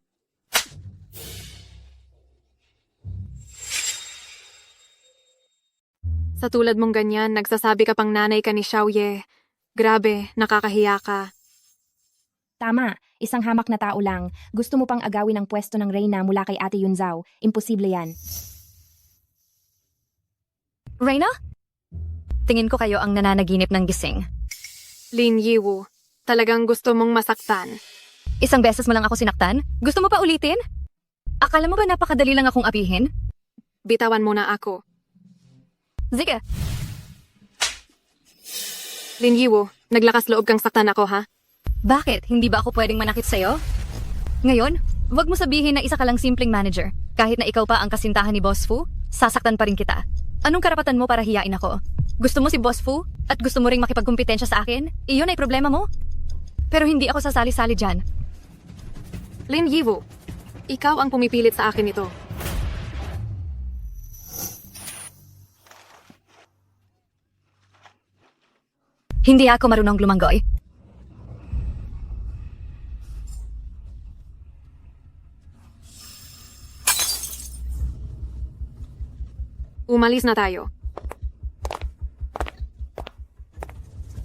Sa tulad mong ganyan, nagsasabi ka pang nanay ka ni Xiaoye. Grabe, nakakahiya ka. Tama, isang hamak na tao lang. Gusto mo pang agawin ang pwesto ng reyna mula kay Ate Yunjao. Imposible yan. Reyna? Tingin ko kayo ang nananaginip ng gising. Lin Yiwu, talagang gusto mong masaktan. Isang beses mo lang ako sinaktan? Gusto mo pa ulitin? Akala mo ba napakadali lang akong apihin? Bitawan mo na ako. Sige. Lin Yiwu, naglakas loob kang saktan ako, ha? Bakit? Hindi ba ako pwedeng manakit sa'yo? Ngayon, wag mo sabihin na isa ka lang simpleng manager. Kahit na ikaw pa ang kasintahan ni Boss Fu, sasaktan pa rin kita. Anong karapatan mo para hiyain ako? Gusto mo si Boss Fu at gusto mo ring makipagkumpetensya sa akin? Iyon ay problema mo. Pero hindi ako sasali-sali dyan. Lin Yiwu, ikaw ang pumipilit sa akin ito. Hindi ako marunong lumanggoy. Umalis na tayo.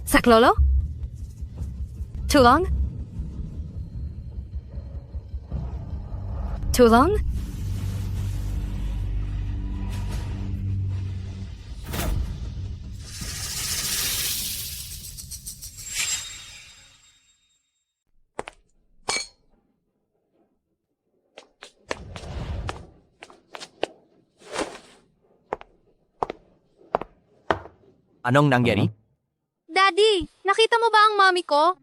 Saklolo? Tulong? Tulong? Anong nangyari? Daddy, nakita mo ba ang mommy ko?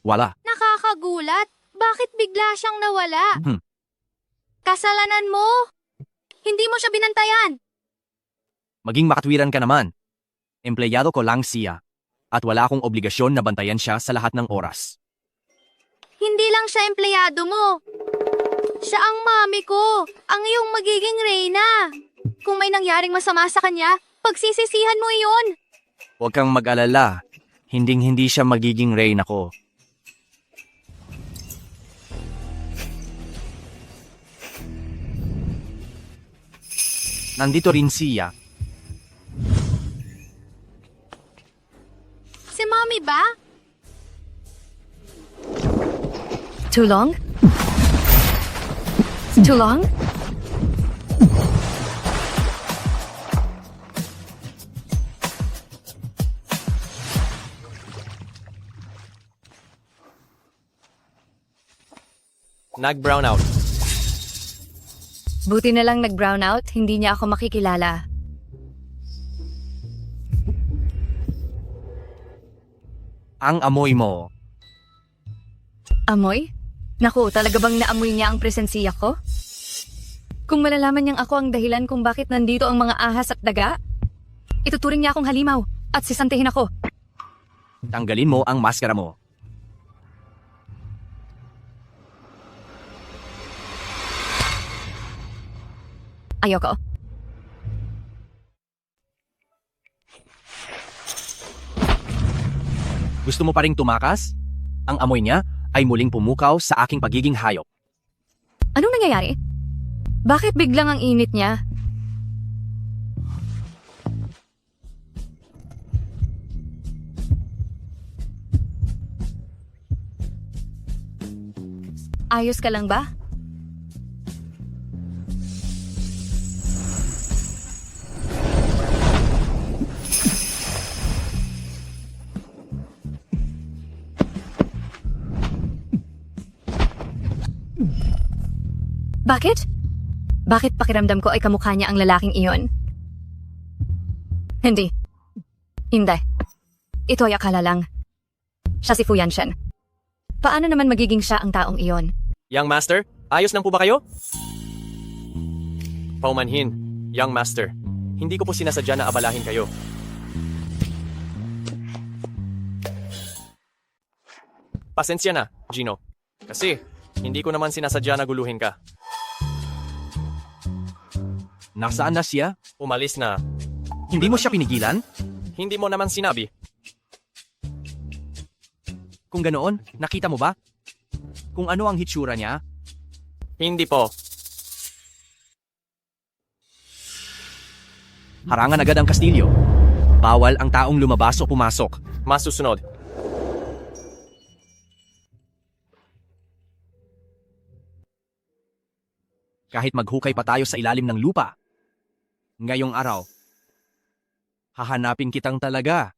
Wala. Nakakagulat. Bakit bigla siyang nawala? Kasalanan mo. Hindi mo siya binantayan. Maging makatwiran ka naman. Empleyado ko lang siya. At wala akong obligasyon na bantayan siya sa lahat ng oras. Hindi lang siya empleyado mo. Siya ang mami ko. Ang iyong magiging reyna. Kung may nangyaring masama sa kanya, pagsisisihan mo iyon. Huwag kang mag-alala. Hinding-hindi siya magiging reyna ko. Nandito rin siya. Si mommy ba? Too long? Too long? Nag-brown out. Buti na lang nag-brown out, hindi niya ako makikilala. Ang amoy mo. Amoy? Naku, talaga bang naamoy niya ang presensiya ko? Kung malalaman niyang ako ang dahilan kung bakit nandito ang mga ahas at daga, ituturing niya akong halimaw at sisantihin ako. Tanggalin mo ang maskara mo. Ayoko. Gusto mo pa ring tumakas? Ang amoy niya ay muling pumukaw sa aking pagiging hayop. Anong nangyayari? Bakit biglang ang init niya? Ayos ka lang ba? Bakit? Bakit pakiramdam ko ay kamukha niya ang lalaking iyon? Hindi. Hindi. Ito ay akala lang. Siya si Fu Yanshen. Paano naman magiging siya ang taong iyon? Young Master, ayos lang po ba kayo? Paumanhin, Young Master. Hindi ko po sinasadya na abalahin kayo. Pasensya na, Gino. Kasi, hindi ko naman sinasadya na guluhin ka. Nasaan na siya? Umalis na. Hindi mo siya pinigilan? Hindi mo naman sinabi. Kung ganoon, nakita mo ba? Kung ano ang hitsura niya? Hindi po. Harangan agad ang kastilyo. Bawal ang taong lumabas o pumasok. Masusunod. Kahit maghukay pa tayo sa ilalim ng lupa. Ngayong araw, hahanapin kitang talaga.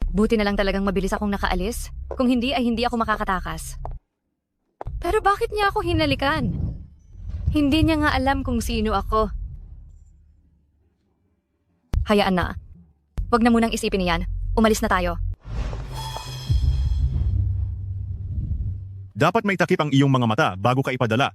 Buti na lang talagang mabilis akong nakaalis. Kung hindi ay hindi ako makakatakas. Pero bakit niya ako hinalikan? Hindi niya nga alam kung sino ako. Hayaan na. Huwag na munang isipin niyan. Umalis na tayo. Dapat may takip ang iyong mga mata bago ka ipadala.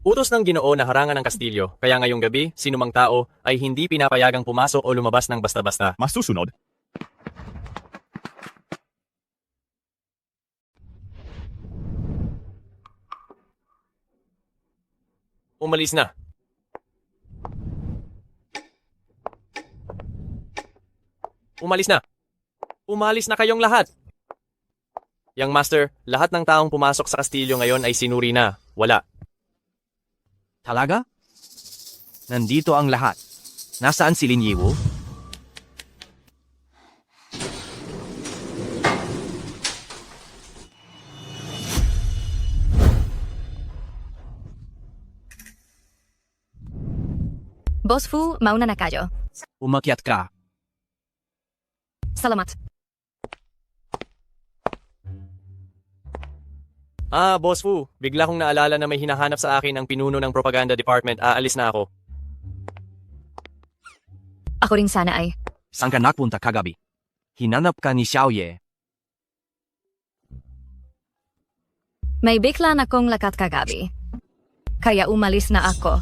Utos ng Ginoo na harangan ang kastilyo, kaya ngayong gabi, sinumang tao ay hindi pinapayagang pumasok o lumabas ng basta-basta. Masusunod. Umalis na. Umalis na. Umalis na kayong lahat. Young Master, lahat ng taong pumasok sa kastilyo ngayon ay sinuri na. Wala. Talaga? Nandito ang lahat. Nasaan si Lin Yiwu? Boss Fu, mauna na kayo. Umakyat ka. Salamat. Boss Fu, bigla kong naalala na may hinahanap sa akin ang pinuno ng propaganda department. Aalis na ako. Ako rin sana ay. Saan ka napunta kagabi? Hinanap ka ni Xiaoye. May bigla na kong lakat kagabi. Kaya umalis na ako.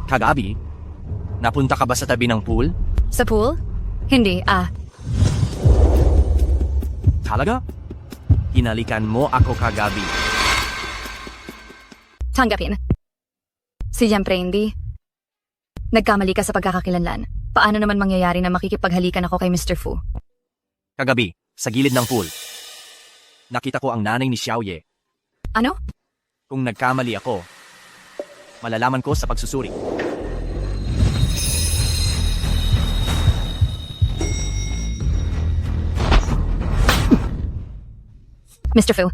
Kagabi? Napunta ka ba sa tabi ng pool? Sa pool? Hindi, Talaga? Hinalikan mo ako kagabi. Tanggapin. Siyempre hindi. Nagkamali ka sa pagkakakilanlan. Paano naman mangyayari na makikipaghalikan ako kay Mr. Fu? Kagabi, sa gilid ng pool. Nakita ko ang nanay ni Xiaoye. Ano? Kung nagkamali ako, malalaman ko sa pagsusuri. Mr. Fu,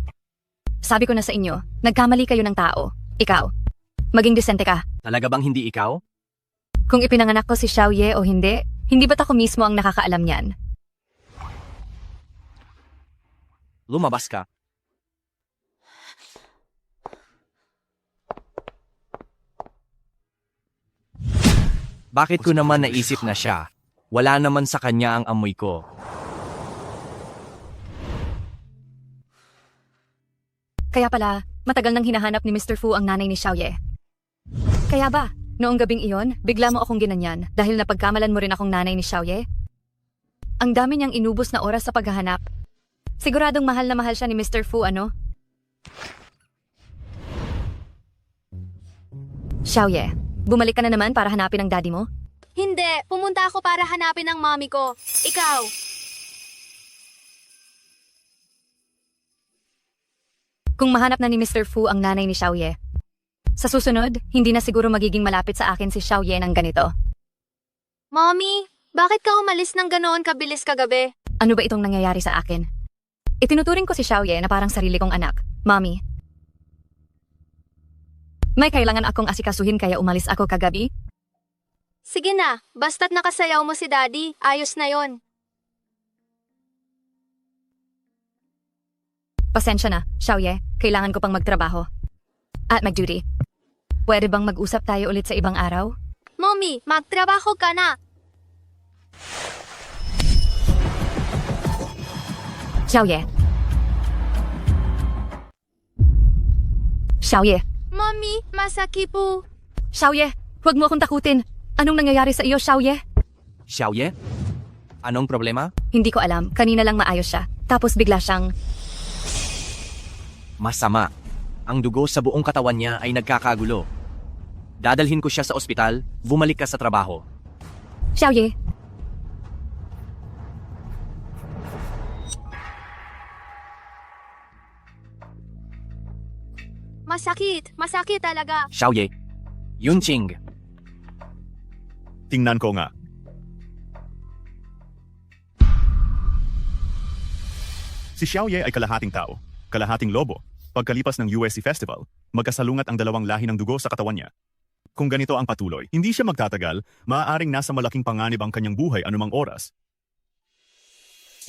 sabi ko na sa inyo, nagkamali kayo ng tao. Ikaw. Maging disente ka. Talaga bang hindi ikaw? Kung ipinanganak ko si Xiaoye o hindi ba't ako mismo ang nakakaalam niyan? Lumabas ka. Bakit ko naman naisip na siya? Wala naman sa kanya ang amoy ko. Kaya pala, matagal nang hinahanap ni Mr. Fu ang nanay ni Xiaoye. Kaya ba, noong gabing iyon, bigla mo akong ginanyan dahil napagkamalan mo rin akong nanay ni Xiaoye? Ang dami niyang inubos na oras sa paghahanap. Siguradong mahal na mahal siya ni Mr. Fu, ano? Xiaoye, bumalik ka na naman para hanapin ang daddy mo? Hindi, pumunta ako para hanapin ang mommy ko. Ikaw. Kung mahanap na ni Mr. Fu ang nanay ni Xiaoye, sa susunod, hindi na siguro magiging malapit sa akin si Xiaoye ng ganito. Mommy, bakit ka umalis ng ganoon kabilis kagabi? Ano ba itong nangyayari sa akin? Itinuturing ko si Xiaoye na parang sarili kong anak. Mommy, may kailangan akong asikasuhin kaya umalis ako kagabi? Sige na, basta't nakasayaw mo si daddy, ayos na yon. Pasensya na, Xiaoye. Kailangan ko pang magtrabaho. At mag-duty. Pwede bang mag-usap tayo ulit sa ibang araw? Mommy, magtrabaho ka na. Xiaoye. Xiaoye. Mommy, masaki po. Xiaoye, huwag mo akong takutin. Anong nangyayari sa iyo, Xiaoye? Xiaoye? Anong problema? Hindi ko alam. Kanina lang maayos siya. Tapos bigla siyang... Masama. Ang dugo sa buong katawan niya ay nagkakagulo. Dadalhin ko siya sa ospital, bumalik ka sa trabaho. Xiaoye. Masakit talaga. Xiaoye. Yunqing. Tingnan ko nga. Si Xiaoye ay kalahating tao, kalahating lobo. Pagkalipas ng USC Festival, magkasalungat ang dalawang lahi ng dugo sa katawan niya. Kung ganito ang patuloy, hindi siya magtatagal, maaaring nasa malaking panganib ang kanyang buhay anumang oras.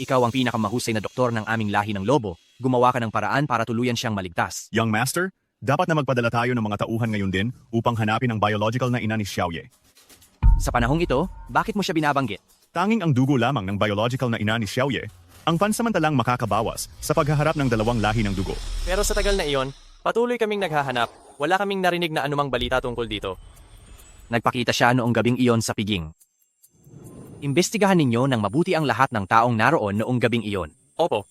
Ikaw ang pinakamahusay na doktor ng aming lahi ng lobo. Gumawa ka ng paraan para tuluyan siyang maligtas. Young Master, dapat na magpadala tayo ng mga tauhan ngayon din upang hanapin ang biological na ina ni Xiaoye. Sa panahong ito, bakit mo siya binabanggit? Tanging ang dugo lamang ng biological na ina ni Xiaoye ang pansamantalang makakabawas sa paghaharap ng dalawang lahi ng dugo. Pero sa tagal na iyon, patuloy kaming naghahanap. Wala kaming narinig na anumang balita tungkol dito. Nagpakita siya noong gabing iyon sa piging. Imbestigahan ninyo ng mabuti ang lahat ng taong naroon noong gabing iyon. Opo.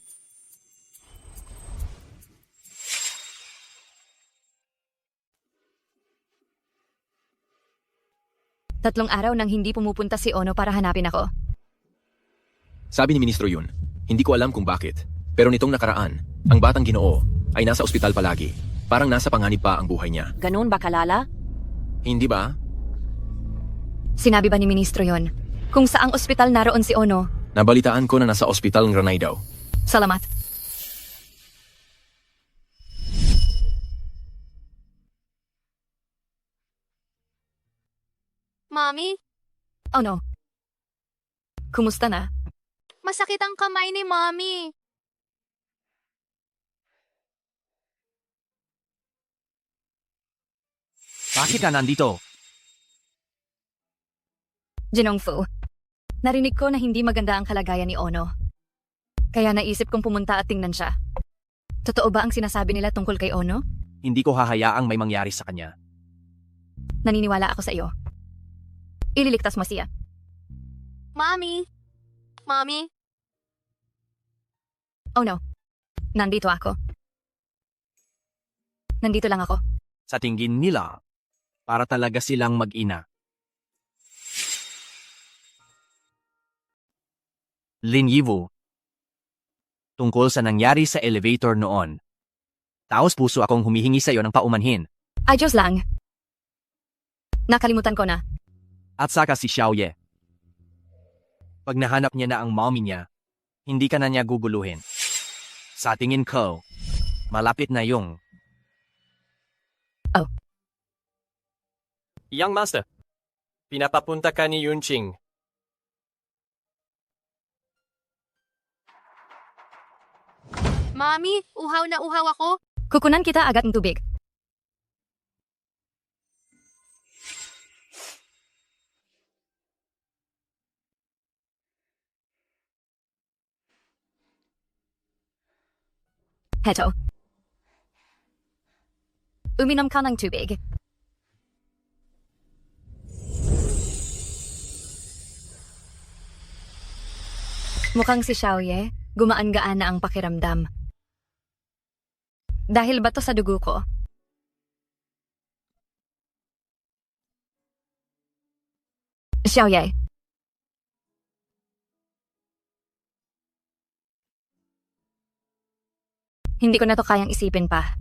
Tatlong araw nang hindi pumupunta si Ono para hanapin ako. Sabi ni Ministro yun, hindi ko alam kung bakit. Pero nitong nakaraan, ang batang Ginoo ay nasa ospital palagi. Parang nasa panganib pa ang buhay niya. Ganun ba kalala? Hindi ba? Sinabi ba ni Ministro yon? Kung saang ospital naroon si Ono? Nabalitaan ko na nasa ospital ng Ranay daw. Salamat. Mami, Oh no. Kumusta na? masakit ang kamay ni Mami. Bakit ka nandito? Jinongfu, narinig ko na hindi maganda ang kalagayan ni Ono. Kaya naisip kong pumunta at tingnan siya. Totoo ba ang sinasabi nila tungkol kay Ono? Hindi ko hahayaang may mangyari sa kanya. Naniniwala ako sa iyo. Ililigtas mo siya. Mami. Mami. Oh no. Nandito ako. Nandito lang ako. Sa tingin nila, para talaga silang mag-ina. Lin Yiwu. Tungkol sa nangyari sa elevator noon. Taos puso akong humihingi sa iyo ng paumanhin. Ay, Diyos lang. Nakalimutan ko na. At saka si Xiaoye. Pag nahanap niya na ang mommy niya, hindi ka na niya guguluhin. Sa tingin ko, malapit na yung... Oh. Young Master, pinapapunta ka ni Yunqing. Mami, uhaw na uhaw ako. Kukunan kita agad ng tubig. Heto. Uminom ka ng tubig. Mukhang si Xiaoye, gumaan-gaan na ang pakiramdam. Dahil ba to sa dugo ko? Xiaoye. Hindi ko na to kayang isipin pa.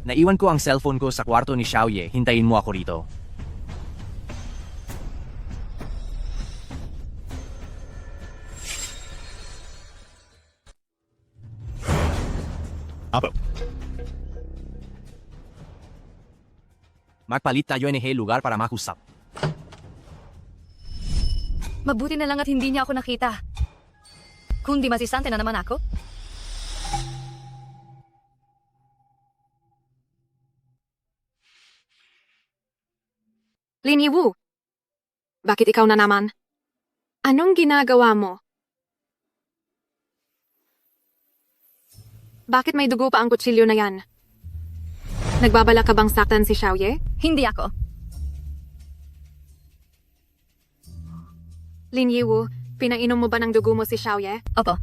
Naiwan ko ang cellphone ko sa kwarto ni Xiaoye. Hintayin mo ako rito. Apo. Magpalit tayo ng lugar para makusap. Mabuti na lang at hindi niya ako nakita. Kung di masisante na naman ako. Lin Yiwu, bakit ikaw na naman? Anong ginagawa mo? Bakit may dugo pa ang kutsilyo na yan? Nagbabala ka bang saktan si Xiaoye? Hindi ako. Lin Yiwu, pinainom mo ba ng dugo mo si Xiaoye? Opo.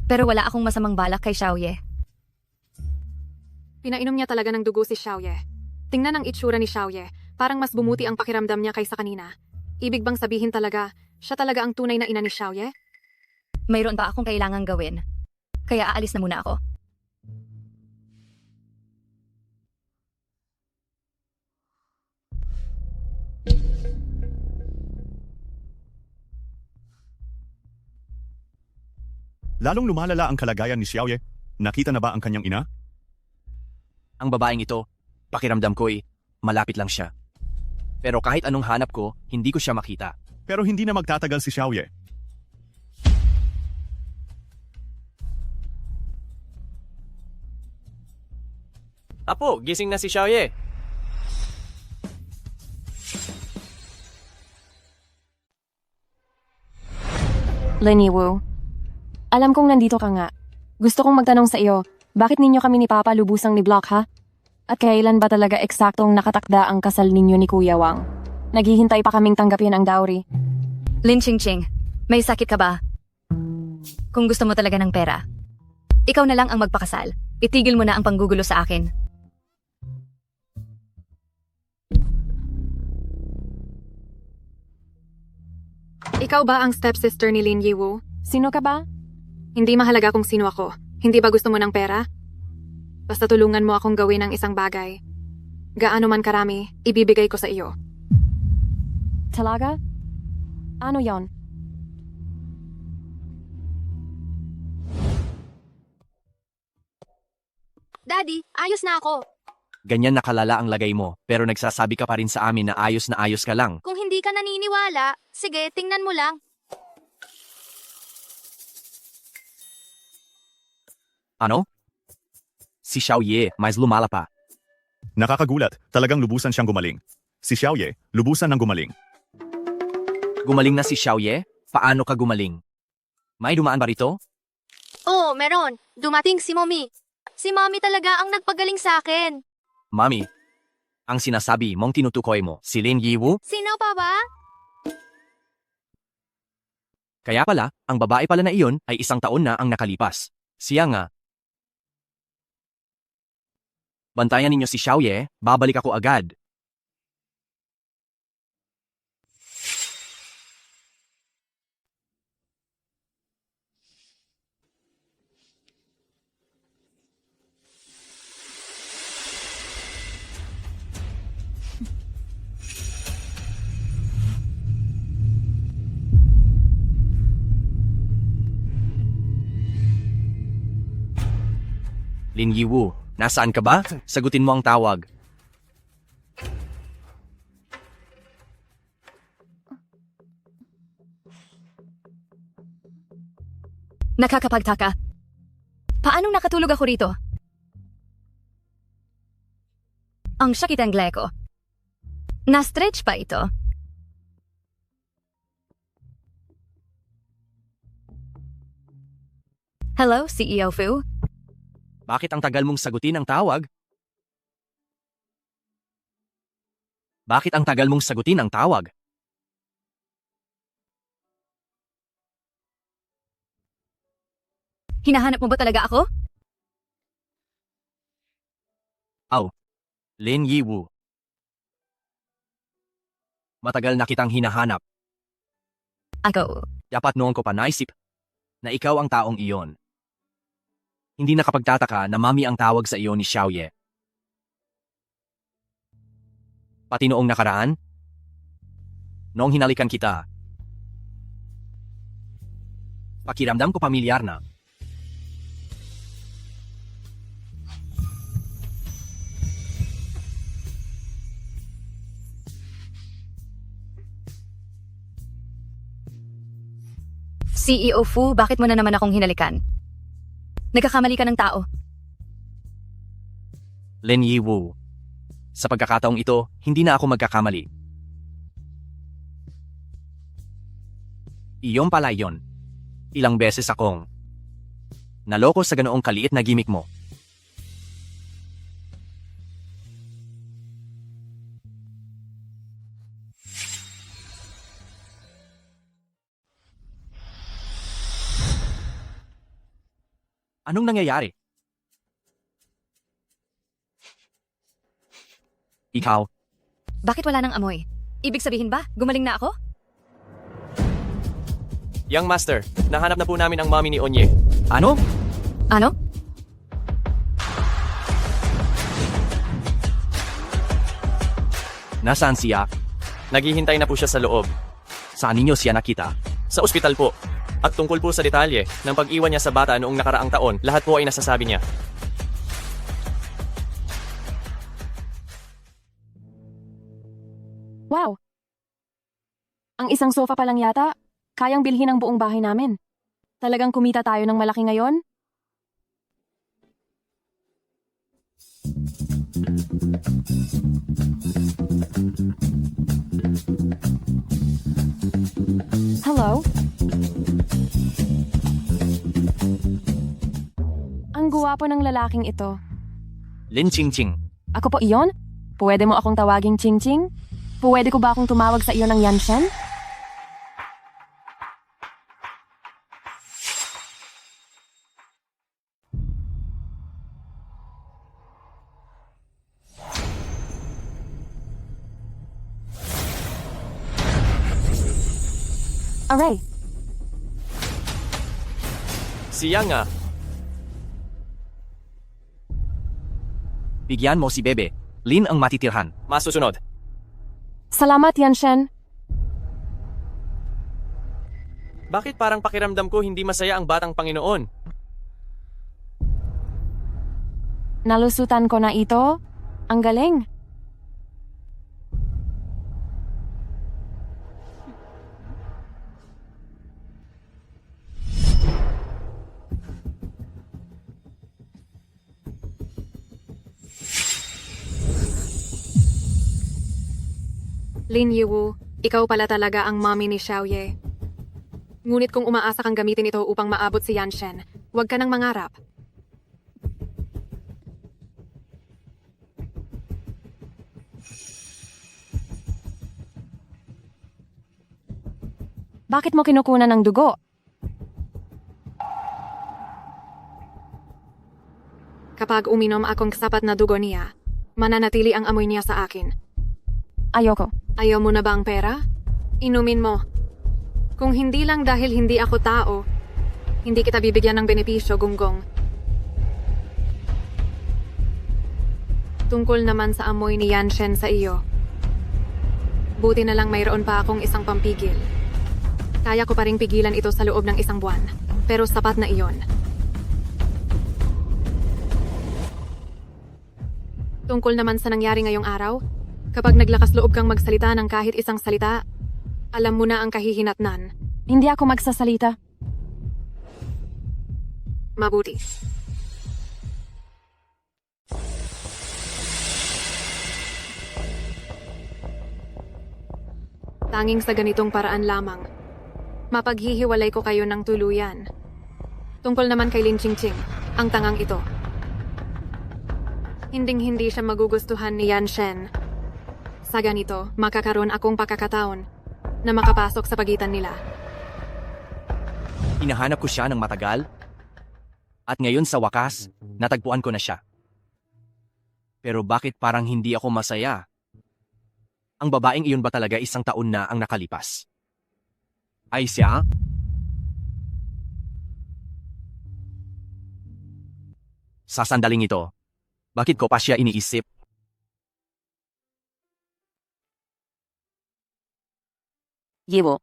Pero wala akong masamang balak kay Xiaoye. Pinainom niya talaga ng dugo si Xiaoye. Tingnan ang itsura ni Xiaoye. Parang mas bumuti ang pakiramdam niya kaysa kanina. Ibig bang sabihin talaga, siya talaga ang tunay na ina ni Xiaoye? Mayroon pa akong kailangang gawin. Kaya aalis na muna ako. Lalong lumalala ang kalagayan ni Xiaoye. Nakita na ba ang kanyang ina? Ang babaeng ito, pakiramdam ko'y malapit lang siya. Pero kahit anong hanap ko, hindi ko siya makita. Pero hindi na magtatagal si Xiaoye. Apo, gising na si Xiaoye. Lin Yiwu, alam kong nandito ka nga. Gusto kong magtanong sa iyo, bakit ninyo kami ni Papa lubusang ni-block ha? At kailan ba talaga eksaktong nakatakda ang kasal ninyo ni Kuya Wang? Naghihintay pa kaming tanggapin ang dowry. Lin Qingqing, may sakit ka ba? Kung gusto mo talaga ng pera, ikaw na lang ang magpakasal. Itigil mo na ang panggugulo sa akin. Ikaw ba ang stepsister ni Lin Yiwu? Sino ka ba? Hindi mahalaga kung sino ako. Hindi ba gusto mo ng pera? Basta tulungan mo akong gawin ang isang bagay. Gaano man karami, ibibigay ko sa iyo. Talaga? Ano yon? Daddy, ayos na ako. Ganyan nakalala ang lagay mo, pero nagsasabi ka pa rin sa amin na ayos ka lang. Kung hindi ka naniniwala, sige, tingnan mo lang. Ano? Si Xiaoye, mas lumala pa. Nakakagulat, talagang lubusan siyang gumaling. Si Xiaoye, lubusan ng gumaling. Gumaling na si Xiaoye? Paano ka gumaling? May dumaan ba rito? Oo, meron. Dumating si Mommy. Si Mommy talaga ang nagpagaling sa akin. Mami, ang sinasabi mong tinutukoy mo, si Lin Yiwu? Sino pa ba? Kaya pala, ang babae pala na iyon ay 1 taon na ang nakalipas. Siya nga. Bantayan ninyo si Xiaoye, babalik ako agad. Lin Yiwu, nasaan ka ba? Sagutin mo ang tawag. Nakakapagtaka. Paanong nakatulog ako rito? Ang sakit ang gleko. Na-stretch pa ito. Hello, CEO Fu? Bakit ang tagal mong sagutin ang tawag? Bakit ang tagal mong sagutin ang tawag? Hinahanap mo ba talaga ako? Lin Yiwu. Matagal na kitang hinahanap. Ako. Dapat noon ko pa naisip na ikaw ang taong iyon. Hindi nakapagtataka na mami ang tawag sa iyo ni Xiaoye. Pati noong nakaraan, noong hinalikan kita, pakiramdam ko pamilyar na. CEO Fu, bakit mo na naman akong hinalikan? Nagkakamali ka ng tao. Lin Yiwu. Sa pagkakataong ito, hindi na ako magkakamali. Iyon pala yon. Ilang beses akong naloko sa ganoong kaliit na gimmick mo. Anong nangyayari? Ikaw, Bakit wala nang amoy? Ibig sabihin ba, gumaling na ako? Young Master, nahanap na po namin ang mommy ni Onye. ano? Ano? Nasaan siya? Naghihintay na po siya sa loob. Saan ninyo siya nakita? Sa ospital po. At tungkol po sa detalye ng pag-iwan niya sa bata noong nakaraang taon, lahat po ay nasasabi niya. Wow! Ang isang sofa pa lang yata, kayang bilhin ang buong bahay namin. Talagang kumita tayo ng malaki ngayon? Hello? Ang guwapo ng lalaking ito. Lin Qingqing. Ako po iyon? Pwede mo akong tawaging Ching Ching? Pwede ko ba akong tumawag sa iyo ng Yanshan? Aray, Siya nga. Bigyan mo si Bebe. Lin ang matitirhan. Masusunod. salamat Yanshen. Bakit parang pakiramdam ko hindi masaya ang batang Panginoon? Nalusutan ko na ito. Ang galing. Lin Yiwu, ikaw pala talaga ang mommy ni Xiaoye. Ngunit kung umaasa kang gamitin ito upang maabot si Yanshen, huwag ka nang mangarap. Bakit mo kinukunan ng dugo? Kapag uminom akong sapat na dugo niya, mananatili ang amoy niya sa akin. Ayoko. Ayaw mo na ba ang pera? Inumin mo. Kung hindi lang dahil hindi ako tao, hindi kita bibigyan ng benepisyo, Gunggong. Tungkol naman sa amoy ni Yanshen sa iyo. Buti na lang mayroon pa akong isang pampigil. Kaya ko pa ring pigilan ito sa loob ng isang buwan, pero sapat na iyon. Tungkol naman sa nangyari ngayong araw, kapag naglakas loob kang magsalita ng kahit isang salita, alam mo na ang kahihinatnan. Hindi ako magsasalita. Mabuti. Tanging sa ganitong paraan lamang, mapaghihiwalay ko kayo ng tuluyan. Tungkol naman kay Lin Qingqing, ang tangang ito. Hinding-hindi siya magugustuhan ni Yanshen. Sa ganito, makakaroon akong pagkakataon na makapasok sa pagitan nila. Hinahanap ko siya ng matagal. At ngayon sa wakas, natagpuan ko na siya. Pero bakit parang hindi ako masaya? Ang babaeng iyon ba talaga isang taon na ang nakalipas? Ay siya? Sa sandaling ito, bakit ko pa siya iniisip? Yiwo,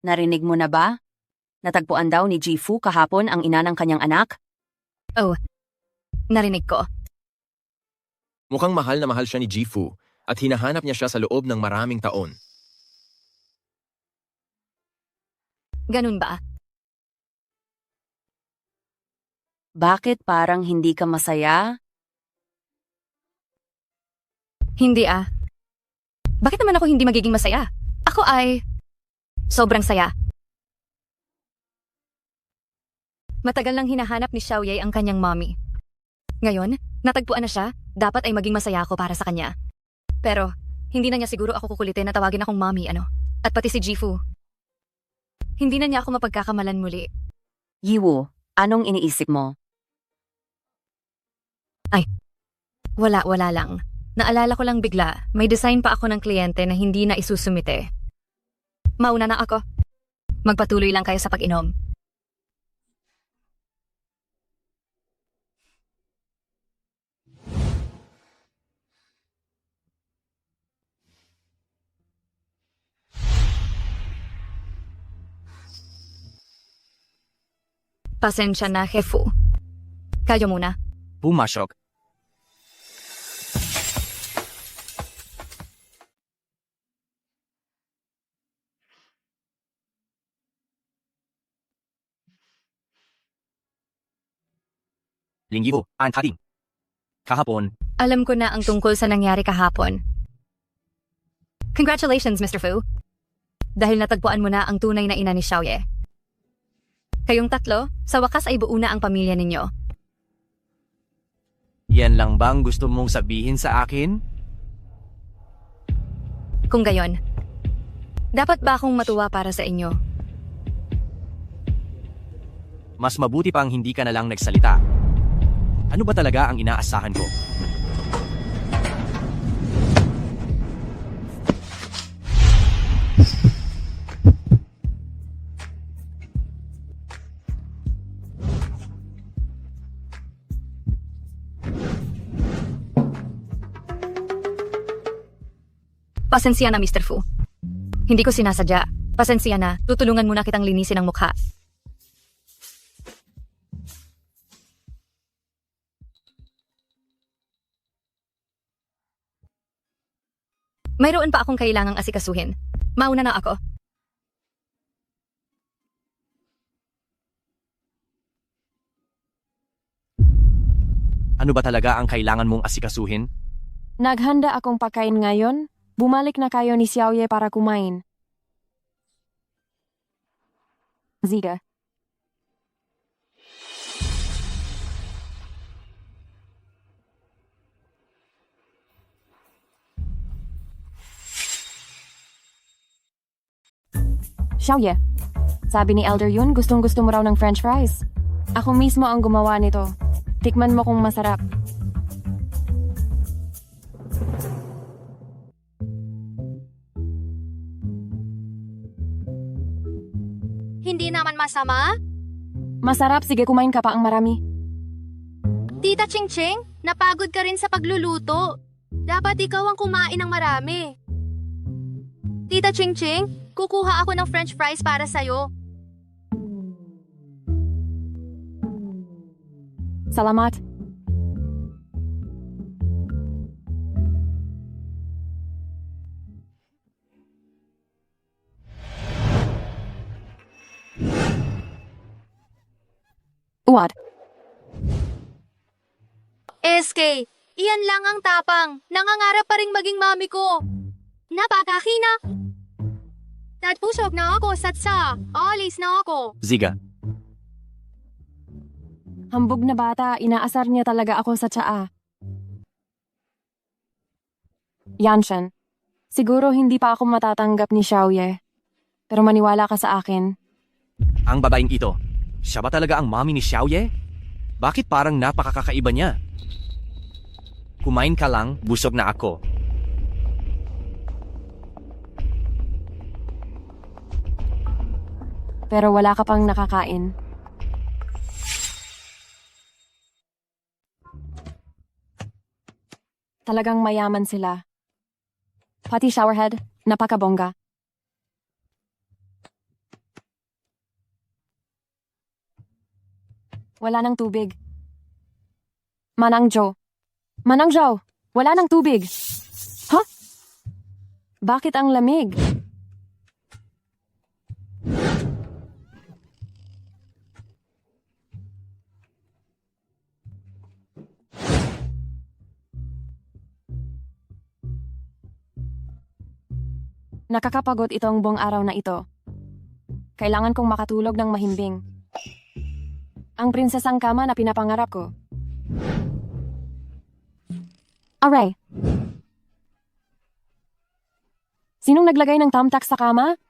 narinig mo na ba? Natagpuan daw ni Jifu kahapon ang ina ng kanyang anak? Oh, narinig ko. Mukhang mahal na mahal siya ni Jifu at hinahanap niya siya sa loob ng maraming taon. Ganun ba? Bakit parang hindi ka masaya? Hindi ah. Bakit naman ako hindi magiging masaya? Ako ay sobrang saya. Matagal nang hinahanap ni Xiaoye ang kanyang mommy. Ngayon, natagpuan na siya, dapat ay maging masaya ako para sa kanya. Pero, hindi na niya siguro ako kukulitin na tawagin akong mommy, ano? At pati si Jifu. Hindi na niya ako mapagkakamalan muli. Yiwo, anong iniisip mo? Wala lang. Naalala ko lang bigla, may design pa ako ng kliyente na hindi na isusumite. Mauna na ako. Magpatuloy lang kayo sa pag-inom. Pasensya na, Hefu. Kayo muna. Pumasok. Linggibo, antating. Kahapon, Alam ko na ang tungkol sa nangyari kahapon. Congratulations, Mr. Fu. Dahil natagpuan mo na ang tunay na ina ni Xiaoye. Kayong tatlo, sa wakas ay buo na ang pamilya ninyo. yan lang bang gusto mong sabihin sa akin? Kung gayon, dapat ba akong matuwa para sa inyo? Mas mabuti pang hindi ka na lang nagsalita. Ano ba talaga ang inaasahan ko? Pasensya na, Mr. Fu. Hindi ko sinasadya. Pasensya na. Tutulungan muna kitang linisin ang mukha. Mayroon pa akong kailangang asikasuhin. Mauna na ako. Ano ba talaga ang kailangan mong asikasuhin? Naghanda akong pagkain ngayon. Bumalik na kayo ni Xiaoye para kumain. Ziga. Xiaoye, sabi ni Elder Yun gustong-gusto mo raw ng french fries. Ako mismo ang gumawa nito. Tikman mo kung masarap. Hindi naman masama? Masarap, sige kumain ka pa ang marami. Tita Ching Ching, napagod ka rin sa pagluluto. Dapat ikaw ang kumain ng marami. Tita Ching Ching, kukuha ako ng french fries para sa'yo. Salamat. What? SK, iyan lang ang tapang. Nangangarap pa ring maging mami ko. Napakahina. Pusog na ako, satsa. Alis na ako. Ziga, Hambog na bata, inaasar niya talaga ako sa tsaa. Yanshan, siguro hindi pa ako matatanggap ni Xiaoye. Pero maniwala ka sa akin. ang babaeng ito, siya ba talaga ang mommy ni Xiaoye? Bakit parang napakakaiba niya? Kumain ka lang, busog na ako. Pero wala ka pang nakakain. Talagang mayaman sila. Pati showerhead, napakabongga. Wala ng tubig. Manang Jo. Manang Jo, wala ng tubig. Huh? Bakit ang lamig? Nakakapagod itong buong araw na ito. Kailangan kong makatulog ng mahimbing. Ang prinsesang kama na pinapangarap ko. Aray. Sinong naglagay ng thumbtack sa kama?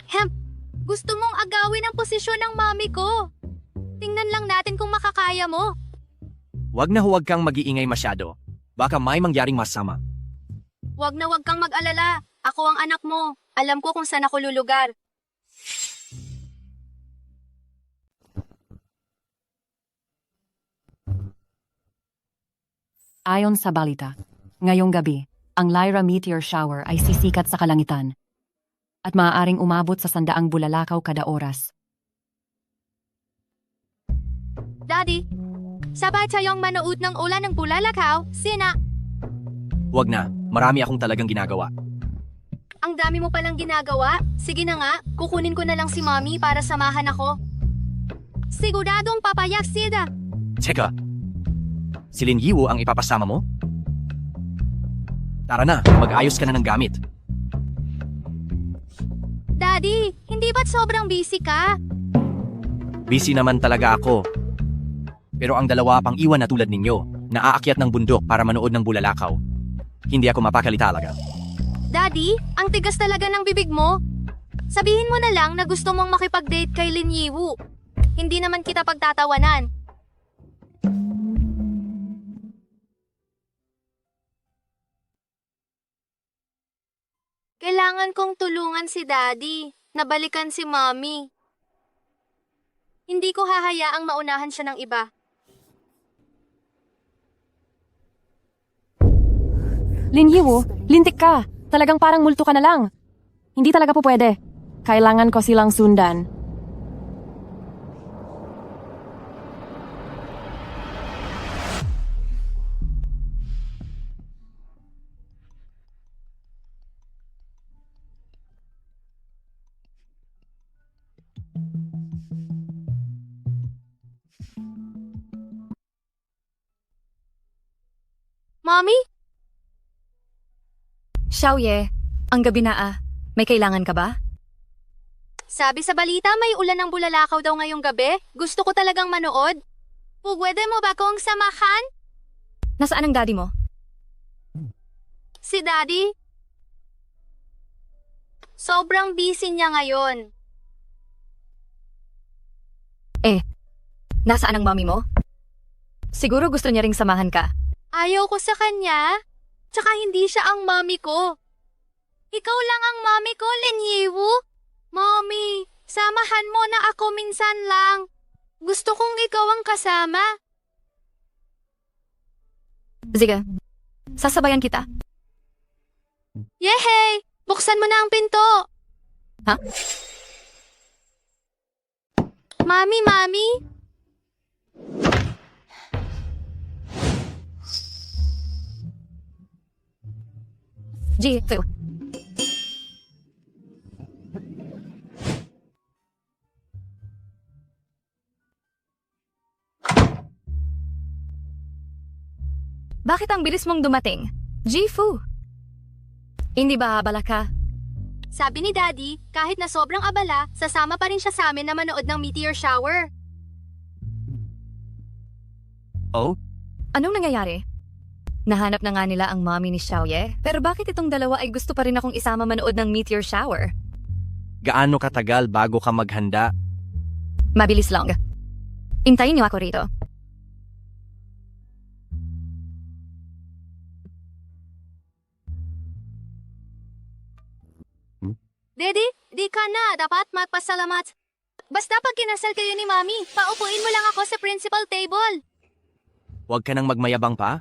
Hemp, gusto mong agawin ang posisyon ng mami ko. Tingnan lang natin kung makakaya mo. Huwag na huwag kang mag-iingay masyado. Baka may mangyaring masama. Huwag na huwag kang mag-alala. Ako ang anak mo. Alam ko kung saan ako lulugar. Ayon sa balita, ngayong gabi, ang Lyra meteor shower ay sisikat sa kalangitan at maaaring umabot sa 100 bulalakaw kada oras. Daddy, sabay tayong manood ng ulan ng bulalakaw, sina. Huwag na, marami akong talagang ginagawa. Ang dami mo palang ginagawa. Sige na nga, kukunin ko na lang si Mommy para samahan ako. Siguradong papayak sida. Teka, si Lin Yiwu ang ipapasama mo? Tara na, mag-ayos ka na ng gamit. Daddy, hindi ba't sobrang busy ka? Busy naman talaga ako. Pero ang dalawa pang iwan na tulad ninyo, naaakyat ng bundok para manood ng bulalakaw. Hindi ako mapakali talaga. Daddy, ang tigas talaga ng bibig mo. Sabihin mo na lang na gusto mong makipag-date kay Lin Yiwu. Hindi naman kita pagtatawanan. Kailangan kong tulungan si Daddy. Nabalikan si Mommy. Hindi ko hahayaang maunahan siya ng iba. Lin Yiwu, lintik ka. Talagang parang multo ka na lang. Hindi talaga po pwede. Kailangan ko silang sundan. Mommy? Xiaoye, ang gabi na May kailangan ka ba? Sabi sa balita may ulan ng bulalakaw daw ngayong gabi. Gusto ko talagang manood. Pwede mo ba kong samahan? Nasaan ang daddy mo? Si Daddy? Sobrang busy niya ngayon. Nasaan ang mommy mo? Siguro gusto niya ring samahan ka. Ayaw ko sa kanya. Tsaka hindi siya ang mommy ko. Ikaw lang ang mommy ko, Lin Yiwu. Mommy, samahan mo na ako minsan lang. Gusto kong ikaw ang kasama. Sige, sasabayan kita. Yehey! Buksan mo na ang pinto. Ha? Mami. Fu. Bakit ang bilis mong dumating? Fu. Hindi ba abala ka? Sabi ni Daddy, kahit na sobrang abala, sasama pa rin siya sa amin na manood ng meteor shower. Oh? Anong nangyayari? Nahanap na nga nila ang mommy ni Xiaoye, pero bakit itong dalawa ay gusto pa rin akong isama manood ng meteor shower? Gaano katagal bago ka maghanda? Mabilis lang. Intayin niyo ako rito. Daddy, di ka na. Dapat magpasalamat. Basta pag kinasal kayo ni Mami, paupuin mo lang ako sa principal table. Huwag ka nang magmayabang pa?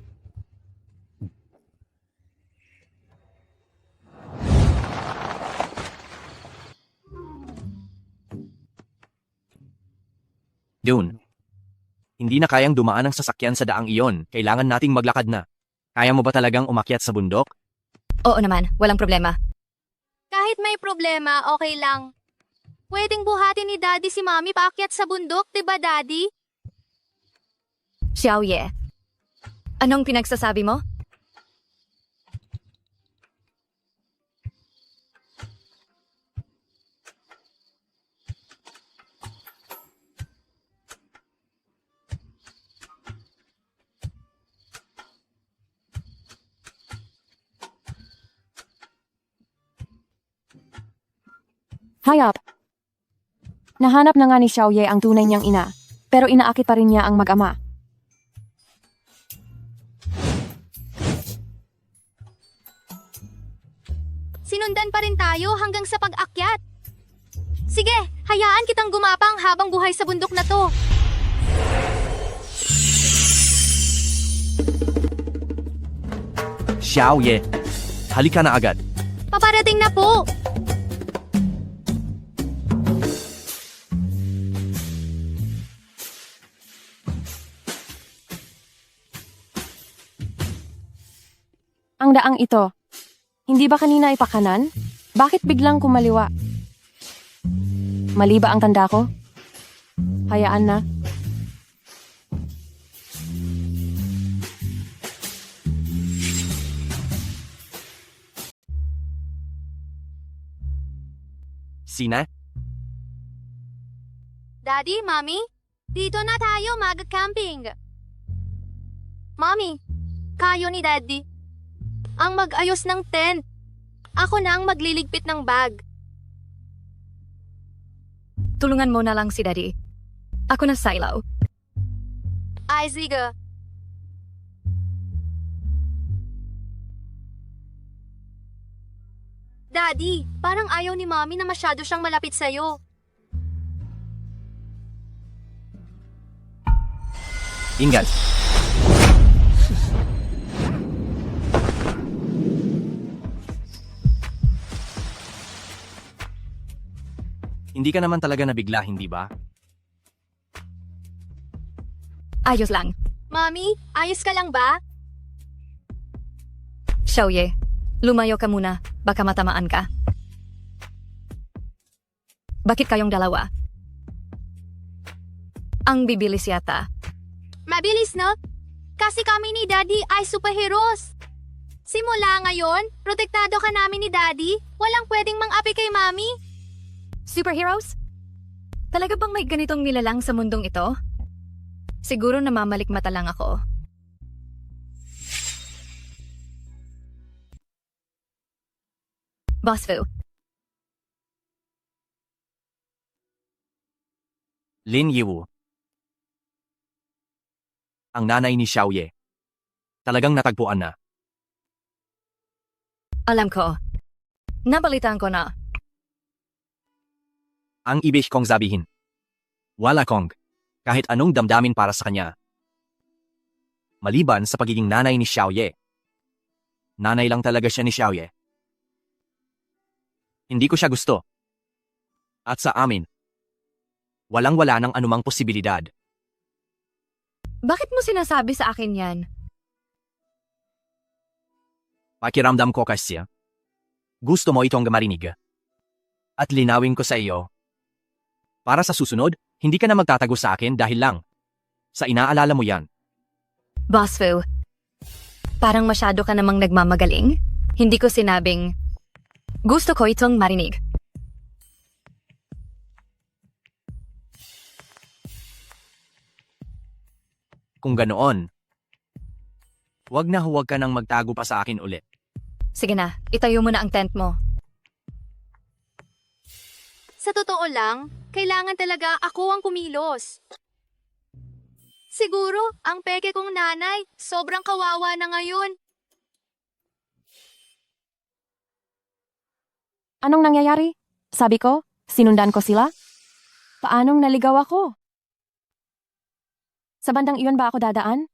Dune. Hindi na kayang dumaan ang sasakyan sa daang iyon. Kailangan nating maglakad na. Kaya mo ba talagang umakyat sa bundok? Oo naman, walang problema. Kahit may problema, okay lang. Pwedeng buhatin ni Daddy si Mami paakyat sa bundok, diba Daddy? Xiaoye, anong pinagsasabi mo? Hayop! Nahanap na nga ni Xiaoye ang tunay niyang ina, pero inaakit pa rin niya ang mag-ama. Sinundan pa rin tayo hanggang sa pag-akyat. Sige, hayaan kitang gumapang habang buhay sa bundok na to. Xiaoye, halika na agad. Paparating na po. Ang daang ito. Hindi ba kanina ipakanan? Bakit biglang kumaliwa? Mali ba ang tanda ko? Hayaan na. Sina? Daddy, Mami, dito na tayo mag-camping. Mami, kayo ni Daddy. Ang mag-ayos ng tent. Ako na ang magliligpit ng bag. Tulungan mo na lang si Daddy. Ako na Silo. Ay, sige. Daddy, parang ayaw ni Mami na masyado siyang malapit sa'yo. Ingat. Hindi ka naman talaga nabigla, hindi ba? Ayos lang. Mami, ayos ka lang ba? Xiaoye, lumayo ka muna. Baka matamaan ka. Bakit kayong dalawa? Ang bibilis yata. Mabilis na? Kasi kami ni Daddy ay superheroes. Simula ngayon, protektado ka namin ni Daddy. Walang pwedeng mang-api kay Mami. Superheroes? Talaga bang may ganitong nilalang sa mundong ito? Siguro namamalikmata lang ako. Boss Fu, Lin Yiwu. Ang nanay ni Xiaoye. Talagang natagpuan na. alam ko. Nabalitaan ko na. Ang ibig kong sabihin. Wala kong kahit anong damdamin para sa kanya. Maliban sa pagiging nanay ni Xiaoye. Nanay lang talaga siya ni Xiaoye. Hindi ko siya gusto. At sa amin, walang-wala ng anumang posibilidad. Bakit mo sinasabi sa akin yan? Pakiramdam ko kasi, gusto mo itong marinig. At linawin ko sa iyo. Para sa susunod, hindi ka na magtatago sa akin dahil lang sa inaalala mo yan. Boss Fu, parang masyado ka namang nagmamagaling. Hindi ko sinabing, gusto ko itong marinig. Kung ganoon, huwag ka nang magtago pa sa akin ulit. Sige na, itayo mo na ang tent mo. Sa totoo lang, kailangan talaga ako ang kumilos. Siguro, ang peke kong nanay, sobrang kawawa na ngayon. Anong nangyayari? Sabi ko, sinundan ko sila? Paanong naligaw ako? Sa bandang iyon ba ako dadaan?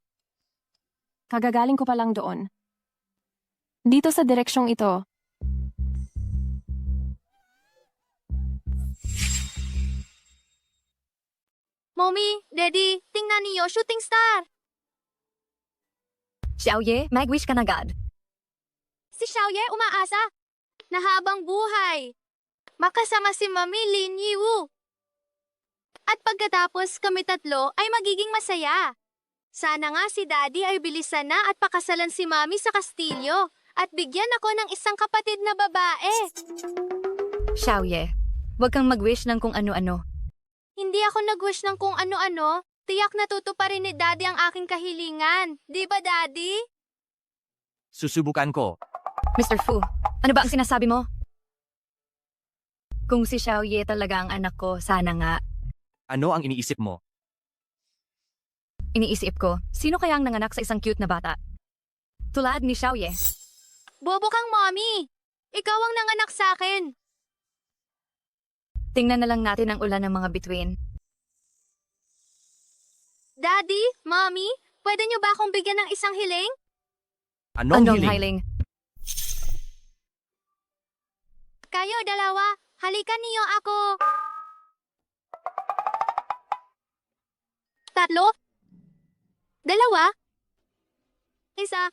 Kagagaling ko pa lang doon. Dito sa direksyong ito. Mommy, Daddy, tingnan niyo, shooting star! Xiaoye, mag-wish ka na agad. Si Xiaoye umaasa na habang buhay. Makasama si Mami Lin Yiwu. At pagkatapos kami tatlo ay magiging masaya. Sana nga si Daddy ay bilisan na at pakasalan si Mami sa kastilyo at bigyan ako ng isang kapatid na babae. Xiaoye, huwag kang mag-wish ng kung ano-ano. Hindi ako nag-wish ng kung ano-ano. Tiyak natutuparin ni Daddy ang aking kahilingan. Di ba, Daddy? Susubukan ko. Mr. Fu, ano ba ang sinasabi mo? Kung si Xiaoye talaga ang anak ko, sana nga. Ano ang iniisip mo? Iniisip ko, sino kaya ang nanganak sa isang cute na bata? Tulad ni Xiaoye. Bobo kang, Mommy. Ikaw ang nanganak sa akin. Tingnan na lang natin ang ulan ng mga bituin. Daddy, Mommy, pwede niyo ba akong bigyan ng isang hiling? Anong hiling? hiling? Kayo dalawa, halikan niyo ako. Tatlo? Dalawa? Isa?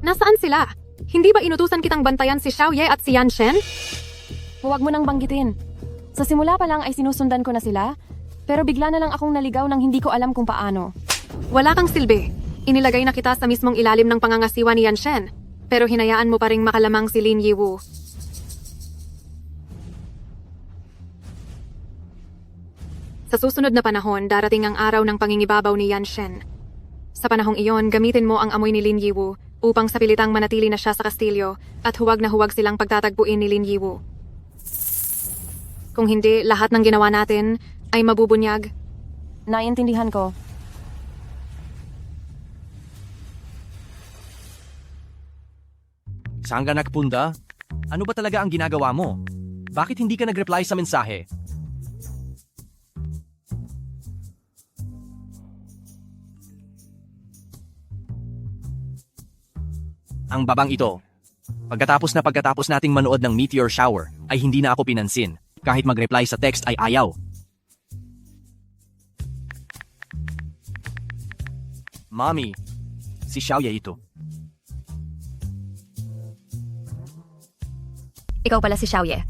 Nasaan sila? Hindi ba inutusan kitang bantayan si Xiaoye at si Yan Shen? Huwag mo nang banggitin. Sa simula pa lang ay sinusundan ko na sila, pero bigla na lang akong naligaw nang hindi ko alam kung paano. Wala kang silbi. Inilagay na kita sa mismong ilalim ng pangangasiwa ni Yan Shen, pero hinayaan mo pa ring makalamang si Lin Yiwu. Sa susunod na panahon, darating ang araw ng pangingibabaw ni Yan Shen. Sa panahong iyon, gamitin mo ang amoy ni Lin Yiwu upang sa pilitang manatili na siya sa kastilyo at huwag na huwag silang pagtatagpuin ni Lin Yiwu. Kung hindi, lahat ng ginawa natin ay mabubunyag. Naiintindihan ko. Saan ka nagpunta? Ano ba talaga ang ginagawa mo? Bakit hindi ka nag-reply sa mensahe? Ang babang ito. Pagkatapos nating manood ng meteor shower, ay hindi na ako pinansin. Kahit mag-reply sa text ay ayaw. Mommy, si Xiaoye ito. Ikaw pala si Xiaoye.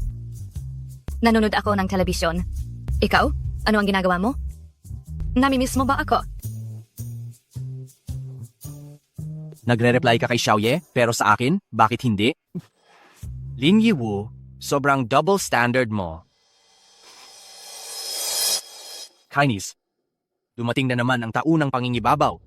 Nanonood ako ng telebisyon. Ikaw? Ano ang ginagawa mo? Namimiss mo ba ako? Nagre-reply ka kay Xiaoye, pero sa akin, bakit hindi? Lin Yiwu, sobrang double standard mo. Kainis, dumating na naman ang taunang pangingibabaw.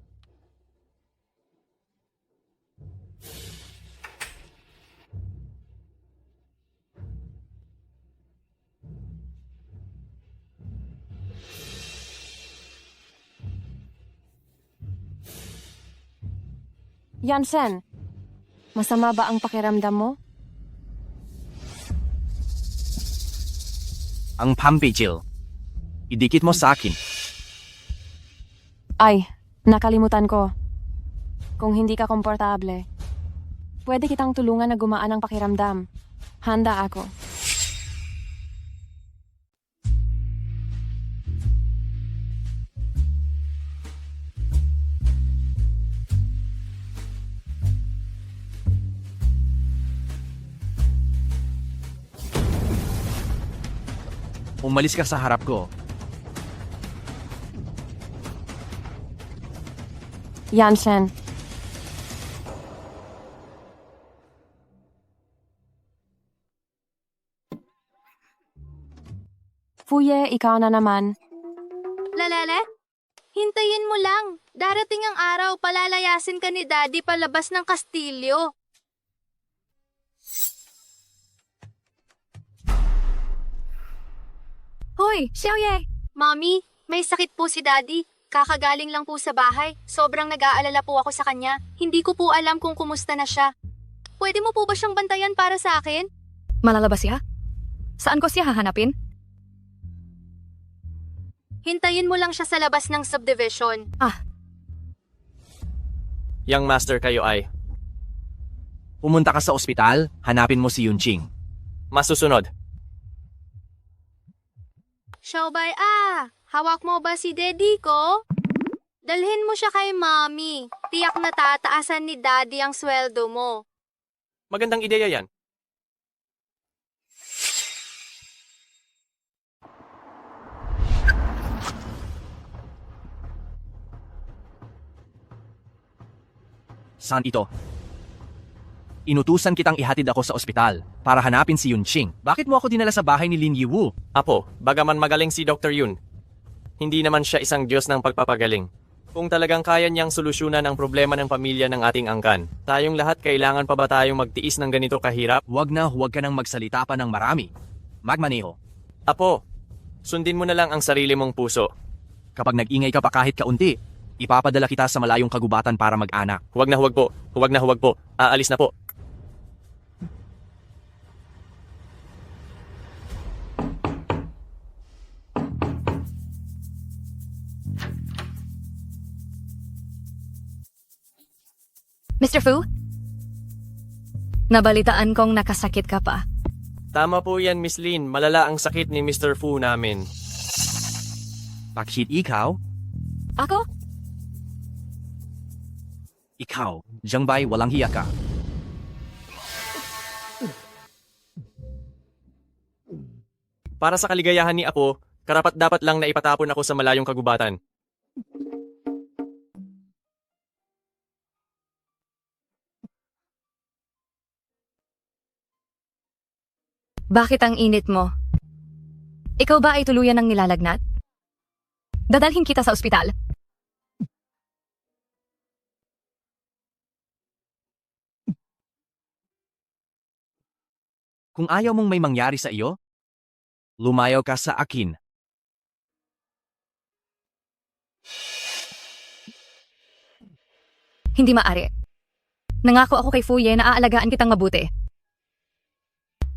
Yansen, masama ba ang pakiramdam mo? Ang pampijil. Idikit mo sa akin. Ay, nakalimutan ko. Kung hindi ka komportable, pwede kitang tulungan na gumaan ang pakiramdam. Handa ako. Umalis ka sa harap ko. Yansen, Fuye, ikaw na naman. Lalala? Hintayin mo lang. Darating ang araw, palalayasin ka ni Daddy palabas ng kastilyo. Hoy, Xiaoye! Mommy, may sakit po si Daddy. Kakagaling lang po sa bahay. Sobrang nag-aalala po ako sa kanya. Hindi ko po alam kung kumusta na siya. Pwede mo po ba siyang bantayan para sa akin? Malalabas siya? Saan ko siya hahanapin? Hintayin mo lang siya sa labas ng subdivision. Young master kayo ay. Pumunta ka sa ospital, hanapin mo si Yunqing. Masusunod. Xiaobay, hawak mo ba si Daddy ko? Dalhin mo siya kay Mommy. Tiyak na tataasan ni Daddy ang sweldo mo. Magandang ideya yan. Saan ito? Inutusan kitang ihatid ako sa ospital para hanapin si Yunqing. Bakit mo ako dinala sa bahay ni Lin Yiwu? Apo, bagaman magaling si Dr. Yun, hindi naman siya isang Diyos ng pagpapagaling. Kung talagang kaya niyang solusyonan ang problema ng pamilya ng ating angkan, tayong lahat kailangan pa ba tayong magtiis ng ganito kahirap? Huwag ka nang magsalita pa ng marami. Magmaneho. Apo, sundin mo na lang ang sarili mong puso. Kapag nag-ingay ka pa kahit kaunti, ipapadala kita sa malayong kagubatan para mag-anak. Huwag na huwag po. Huwag na huwag po. Aalis na po. Mr. Fu? Nabalitaan kong nakasakit ka pa. Tama po yan, Miss Lin. Malala ang sakit ni Mr. Fu namin. Bakit ikaw? Ako? Ikaw, Jiangbei, walang hiya ka. Para sa kaligayahan ni Apo, karapat-dapat lang na ipatapon ako sa malayong kagubatan. Bakit ang init mo? Ikaw ba ay tuluyan ng nilalagnat? Dadalhin kita sa ospital. Kung ayaw mong may mangyari sa iyo, lumayo ka sa akin. Hindi maaari. Nangako ako kay Fuye na aalagaan kitang mabuti.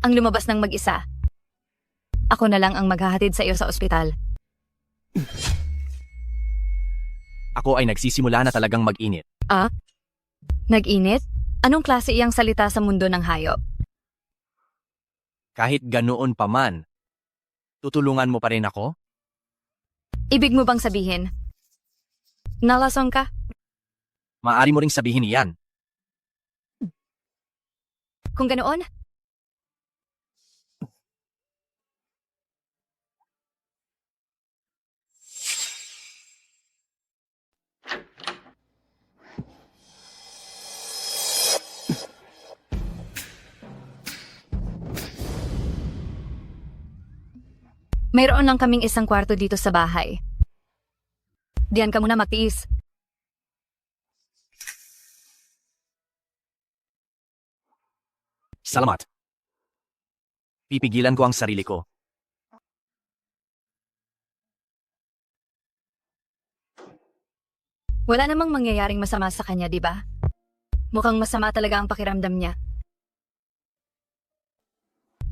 Ang lumabas ng mag-isa. Ako na lang ang maghahatid sa iyo sa ospital. Ako ay nagsisimula na talagang mag-init. Nag-init? Anong klase iyang salita sa mundo ng hayop? Kahit ganoon pa man, tutulungan mo pa rin ako? Ibig mo bang sabihin? Nalasong ka? Maaari mo ring sabihin iyan. Kung ganoon, mayroon lang kaming isang kwarto dito sa bahay. Diyan ka muna magtiis. Salamat. Pipigilan ko ang sarili ko. Wala namang mangyayaring masama sa kanya, di ba? Mukhang masama talaga ang pakiramdam niya.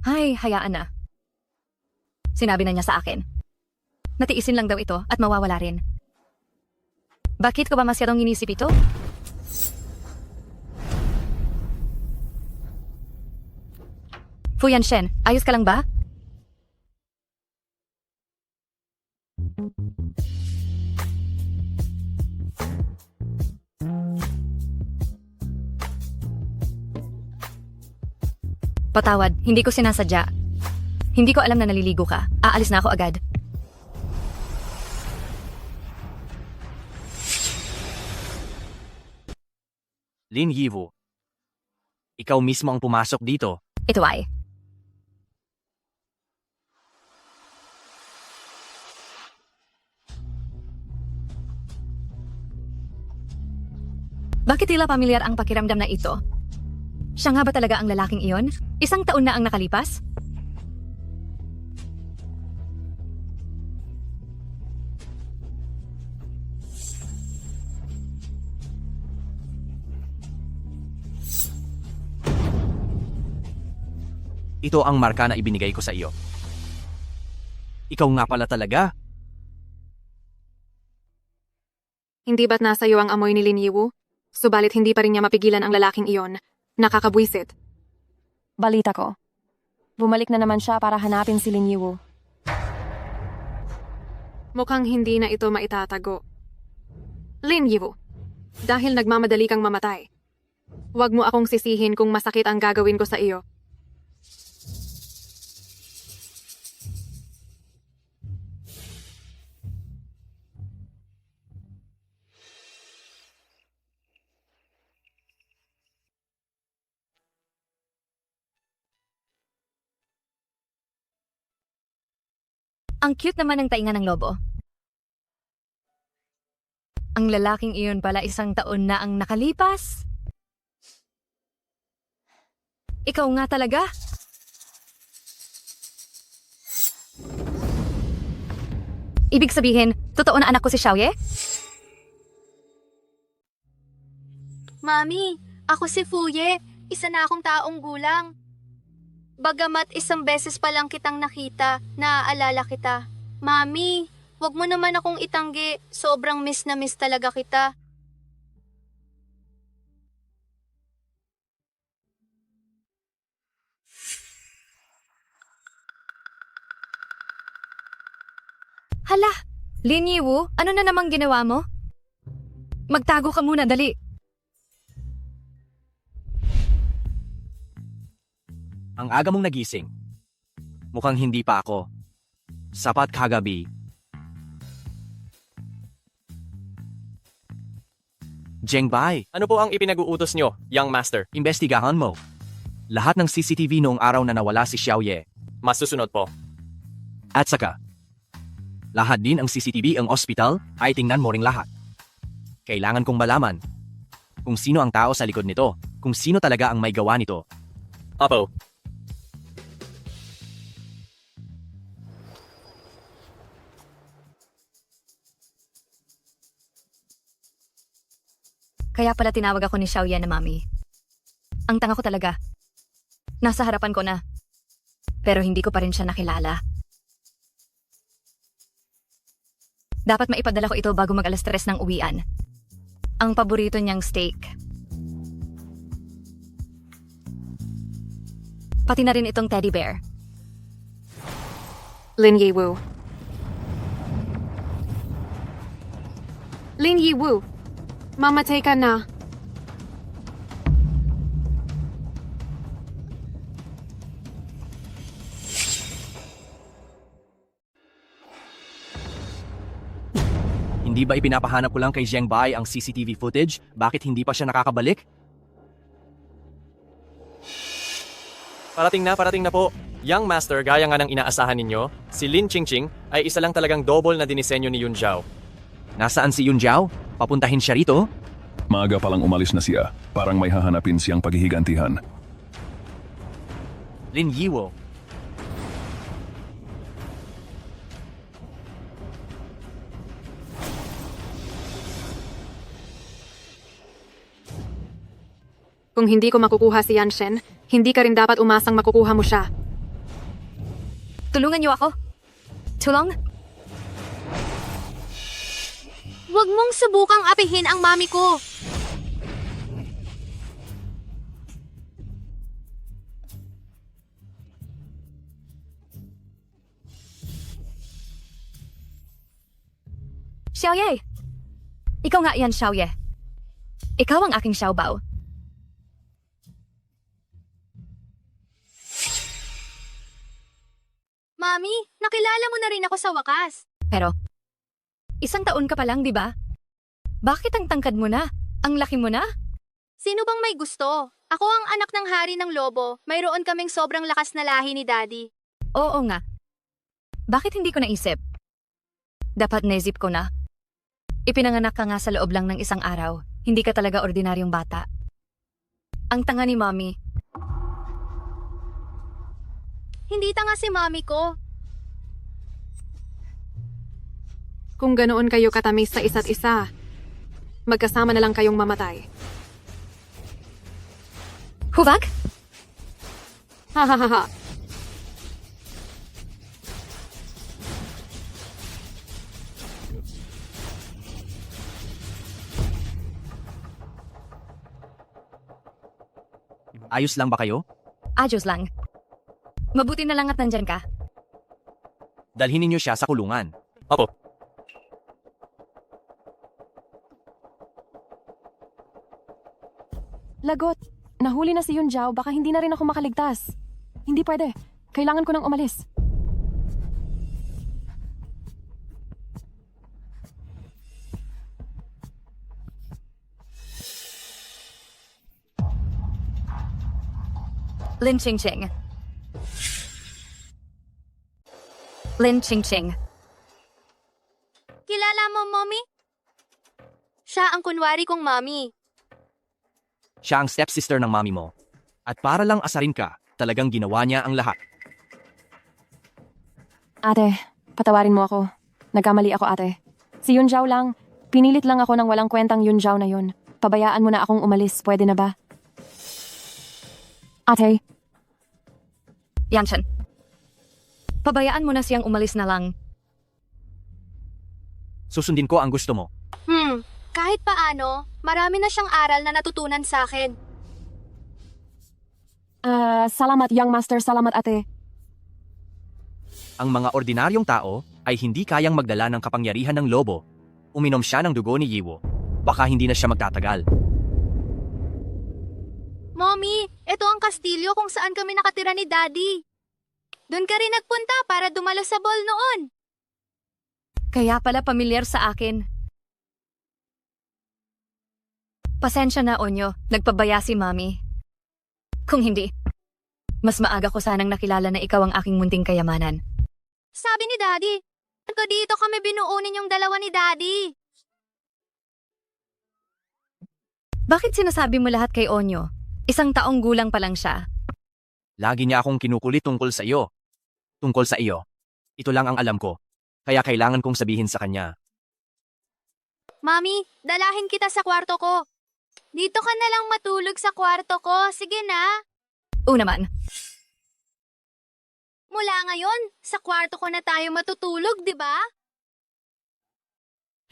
Ay, hayaan na. Sinabi na niya sa akin. Natiisin lang daw ito at mawawala rin. Bakit ko ba masyadong inisip ito? Fu Yanshen, ayos ka lang ba? Patawad, hindi ko sinasadya. Hindi ko alam na naliligo ka. Aalis na ako agad. Lin Yiwu, ikaw mismo ang pumasok dito. Ito ay. Bakit tila pamilyar ang pakiramdam na ito? Siya nga ba talaga ang lalaking iyon? Isang taon na ang nakalipas? Ito ang marka na ibinigay ko sa iyo. Ikaw nga pala talaga. Hindi ba't nasa iyo ang amoy ni Lin Yiwu? Subalit hindi pa rin niya mapigilan ang lalaking iyon. Nakakabwisit. Balita ko. Bumalik na naman siya para hanapin si Lin Yiwu. Mukhang hindi na ito maitatago. Lin Yiwu, dahil nagmamadali kang mamatay, huwag mo akong sisihin kung masakit ang gagawin ko sa iyo. Ang cute naman ng tainga ng lobo. Ang lalaking iyon pala isang taon na ang nakalipas. Ikaw nga talaga. Ibig sabihin, totoo na anak ko si Xiaoye? Mami, ako si Fuye. Isa na akong taong gulang. Bagamat isang beses pa lang kitang nakita, naaalala kita. Mami, wag mo naman akong itanggi. Sobrang miss na miss talaga kita. Hala, Lin Yiwu, ano na namang ginawa mo? Magtago ka muna, dali. Ang aga mong nagising. Mukhang hindi pa ako. Sapat kagabi. Jengbei, Ano po ang ipinag-uutos nyo, young master? imbestigahan mo. Lahat ng CCTV noong araw na nawala si Xiaoye. Masusunod po. At saka, lahat din ang CCTV ang ospital ay tingnan mo ring lahat. Kailangan kong malaman kung sino ang tao sa likod nito, kung sino talaga ang may gawa nito. Apo. Kaya pala tinawag ako ni Xiaoye na mami. Ang tanga ko talaga. Nasa harapan ko na. Pero hindi ko pa rin siya nakilala. Dapat maipadala ko ito bago mag alas 3 ng uwian. Ang paborito niyang steak. Pati na rin itong teddy bear. Lin Yiwu. Lin Yiwu, mamatay ka na. Hindi ba ipinapahanap ko lang kay Zheng Bai ang CCTV footage? Bakit hindi pa siya nakakabalik? Parating na po. Young Master, gaya nga ng inaasahan ninyo, si Lin Qingqing ay isa lang talagang double na dinisenyo ni Yun Zhao. Nasaan si Yun Zhao? Papuntahin siya rito? Maaga palang umalis na siya. Parang may hahanapin siyang paghihigantihan. Lin Yiwo. Kung hindi ko makukuha si Yan Shen, hindi ka rin dapat umasang makukuha mo siya. Tulungan niyo ako. Tulong? Huwag mong subukang apihin ang mami ko. Xiaoye! Ikaw nga yan, Xiaoye. Ikaw ang aking Xiaobao. Mami, nakilala mo na rin ako sa wakas. Pero, 1 taon ka pa lang, di ba? Bakit ang tangkad mo na? Ang laki mo na? Sino bang may gusto? Ako ang anak ng hari ng lobo. Mayroon kaming sobrang lakas na lahi ni Daddy. Oo nga. Bakit hindi ko naisip? Dapat naisip ko na. Ipinanganak ka nga sa loob lang ng 1 araw. Hindi ka talaga ordinaryong bata. Ang tanga ni Mommy. Hindi tanga si mami ko. Kung ganoon kayo katamis sa isa't isa, magkasama na lang kayong mamatay. Huvag? Ha ha ha ha. Ayos lang ba kayo? Ayos lang. Mabuti na lang at nandyan ka. Dalhin ninyo siya sa kulungan. Opo. Lagot, nahuli na si Yun Zhao, baka hindi na rin ako makaligtas. Hindi pwede. Kailangan ko nang umalis. Lin Qingqing. Lin Qingqing. Kilala mo, Mommy? Siya ang kunwari kong mami. Siya ang stepsister ng mami mo. At para lang asarin ka, talagang ginawa niya ang lahat. Ate, patawarin mo ako. Nagkamali ako, ate. Si Yun Zhao lang. Pinilit lang ako ng walang kwentang Yun Zhao na yun. Pabayaan mo na akong umalis, pwede na ba? Ate, Yanshan. Pabayaan mo na siyang umalis na lang. Susundin ko ang gusto mo. Kahit paano, marami na siyang aral na natutunan sa akin. salamat, Young Master, salamat, ate. Ang mga ordinaryong tao ay hindi kayang magdala ng kapangyarihan ng lobo. Uminom siya ng dugo ni Yiwo. Baka hindi na siya magtatagal. Mommy, ito ang kastilyo kung saan kami nakatira ni Daddy. Doon ka rin nagpunta para dumalo sa ball noon. Kaya pala pamilyar sa akin. Pasensya na, Onyo. Nagpabaya si Mami. Kung hindi, mas maaga ko sanang nakilala na ikaw ang aking munting kayamanan. Sabi ni Daddy, dito kami binuunin yung dalawa ni Daddy. Bakit sinasabi mo lahat kay Onyo? 1 taong gulang pa lang siya. Lagi niya akong kinukulit tungkol sa iyo. Tungkol sa iyo. Ito lang ang alam ko. Kaya kailangan kong sabihin sa kanya. Mami, dalahin kita sa kwarto ko. Dito ka na lang matulog sa kwarto ko. Sige na. Oo naman. Mula ngayon, sa kwarto ko na tayo matutulog, di ba?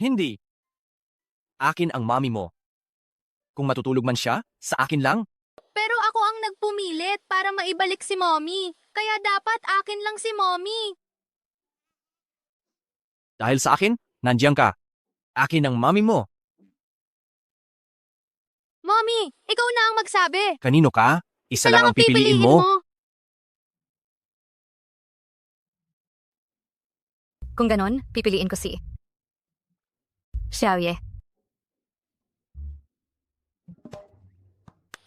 Hindi. Akin ang mami mo. Kung matutulog man siya, sa akin lang. Pero ako ang nagpumilit para maibalik si Mommy. Kaya dapat akin lang si Mommy. Dahil sa akin, nandiyan ka. Akin ang mami mo. Mommy, ikaw na ang magsabi. Kanino ka? Isa lang ang pipiliin mo? Kung ganon, pipiliin ko si Xiaoye.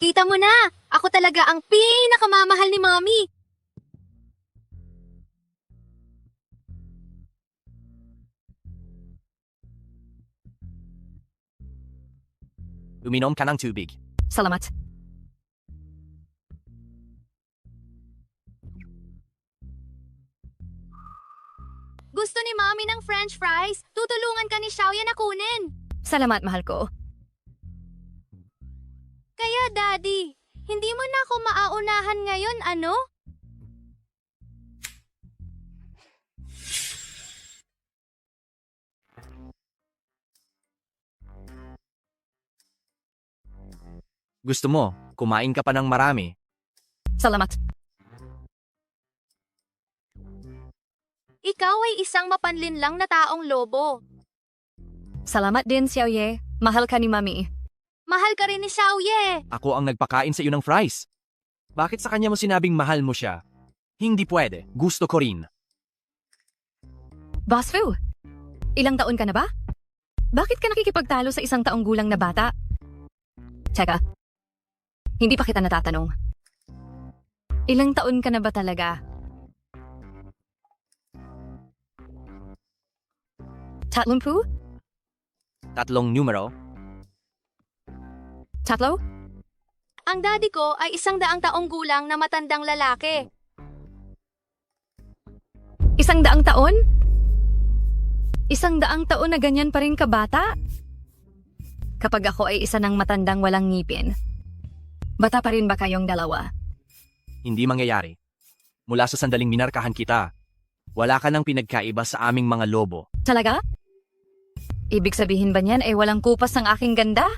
Kita mo na, ako talaga ang pinakamamahal ni Mommy. Uminom ka ng tubig. Salamat. Gusto ni Mommy ng french fries. Tutulungan ka ni Xiaoya na kunin. Salamat, mahal ko. Kaya Daddy, hindi mo na ako maaunahan ngayon, ano? Gusto mo, kumain ka pa ng marami. Salamat. Ikaw ay isang mapanlinlang na taong lobo. Salamat din, Xiaoye. Mahal ka ni Mami. Mahal ka rin ni Xiaoye. Ako ang nagpakain sa iyo ng fries. Bakit sa kanya mo sinabing mahal mo siya? Hindi pwede. Gusto ko rin. Boss Fu, ilang taon ka na ba? Bakit ka nakikipagtalo sa isang taong gulang na bata? Tsaka, hindi pa kita natatanong. Ilang taon ka na ba talaga? Tatlong pu? Tatlong numero. Tatlo? Ang daddy ko ay 100 taong gulang na matandang lalaki. 100 taon? 100 taon na ganyan pa rin kabata? Kapag ako ay isa ng matandang walang ngipin, bata pa rin ba kayong dalawa? Hindi mangyayari. Mula sa sandaling minarkahan kita, wala ka nang pinagkaiba sa aming mga lobo. Talaga? Ibig sabihin ba niyan ay walang kupas ang aking ganda?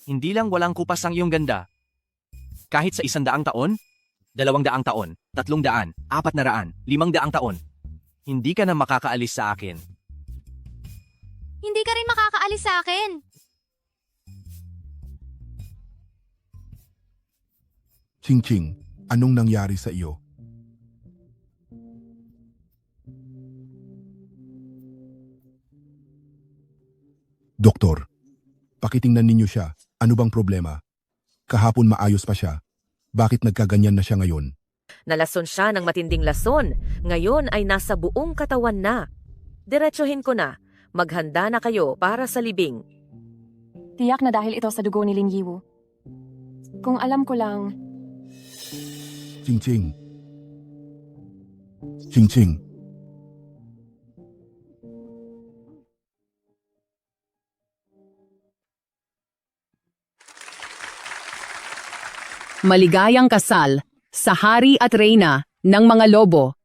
Hindi lang walang kupas ang iyong ganda. Kahit sa 100 taon, 200 taon, 300, 400, 500 taon, hindi ka na makakaalis sa akin. Hindi ka rin makakaalis sa akin. Ching-Ching, anong nangyari sa iyo? Doktor, pakitingnan ninyo siya. Ano bang problema? Kahapon maayos pa siya. Bakit nagkaganyan na siya ngayon? Nalason siya ng matinding lason. Ngayon ay nasa buong katawan na. Diretsuhin ko na. Maghanda na kayo para sa libing. Tiyak na dahil ito sa dugo ni Lin Yiwu. Kung alam ko lang, Ching-Ching. Ching-Ching. Maligayang kasal sa hari at reyna ng mga lobo.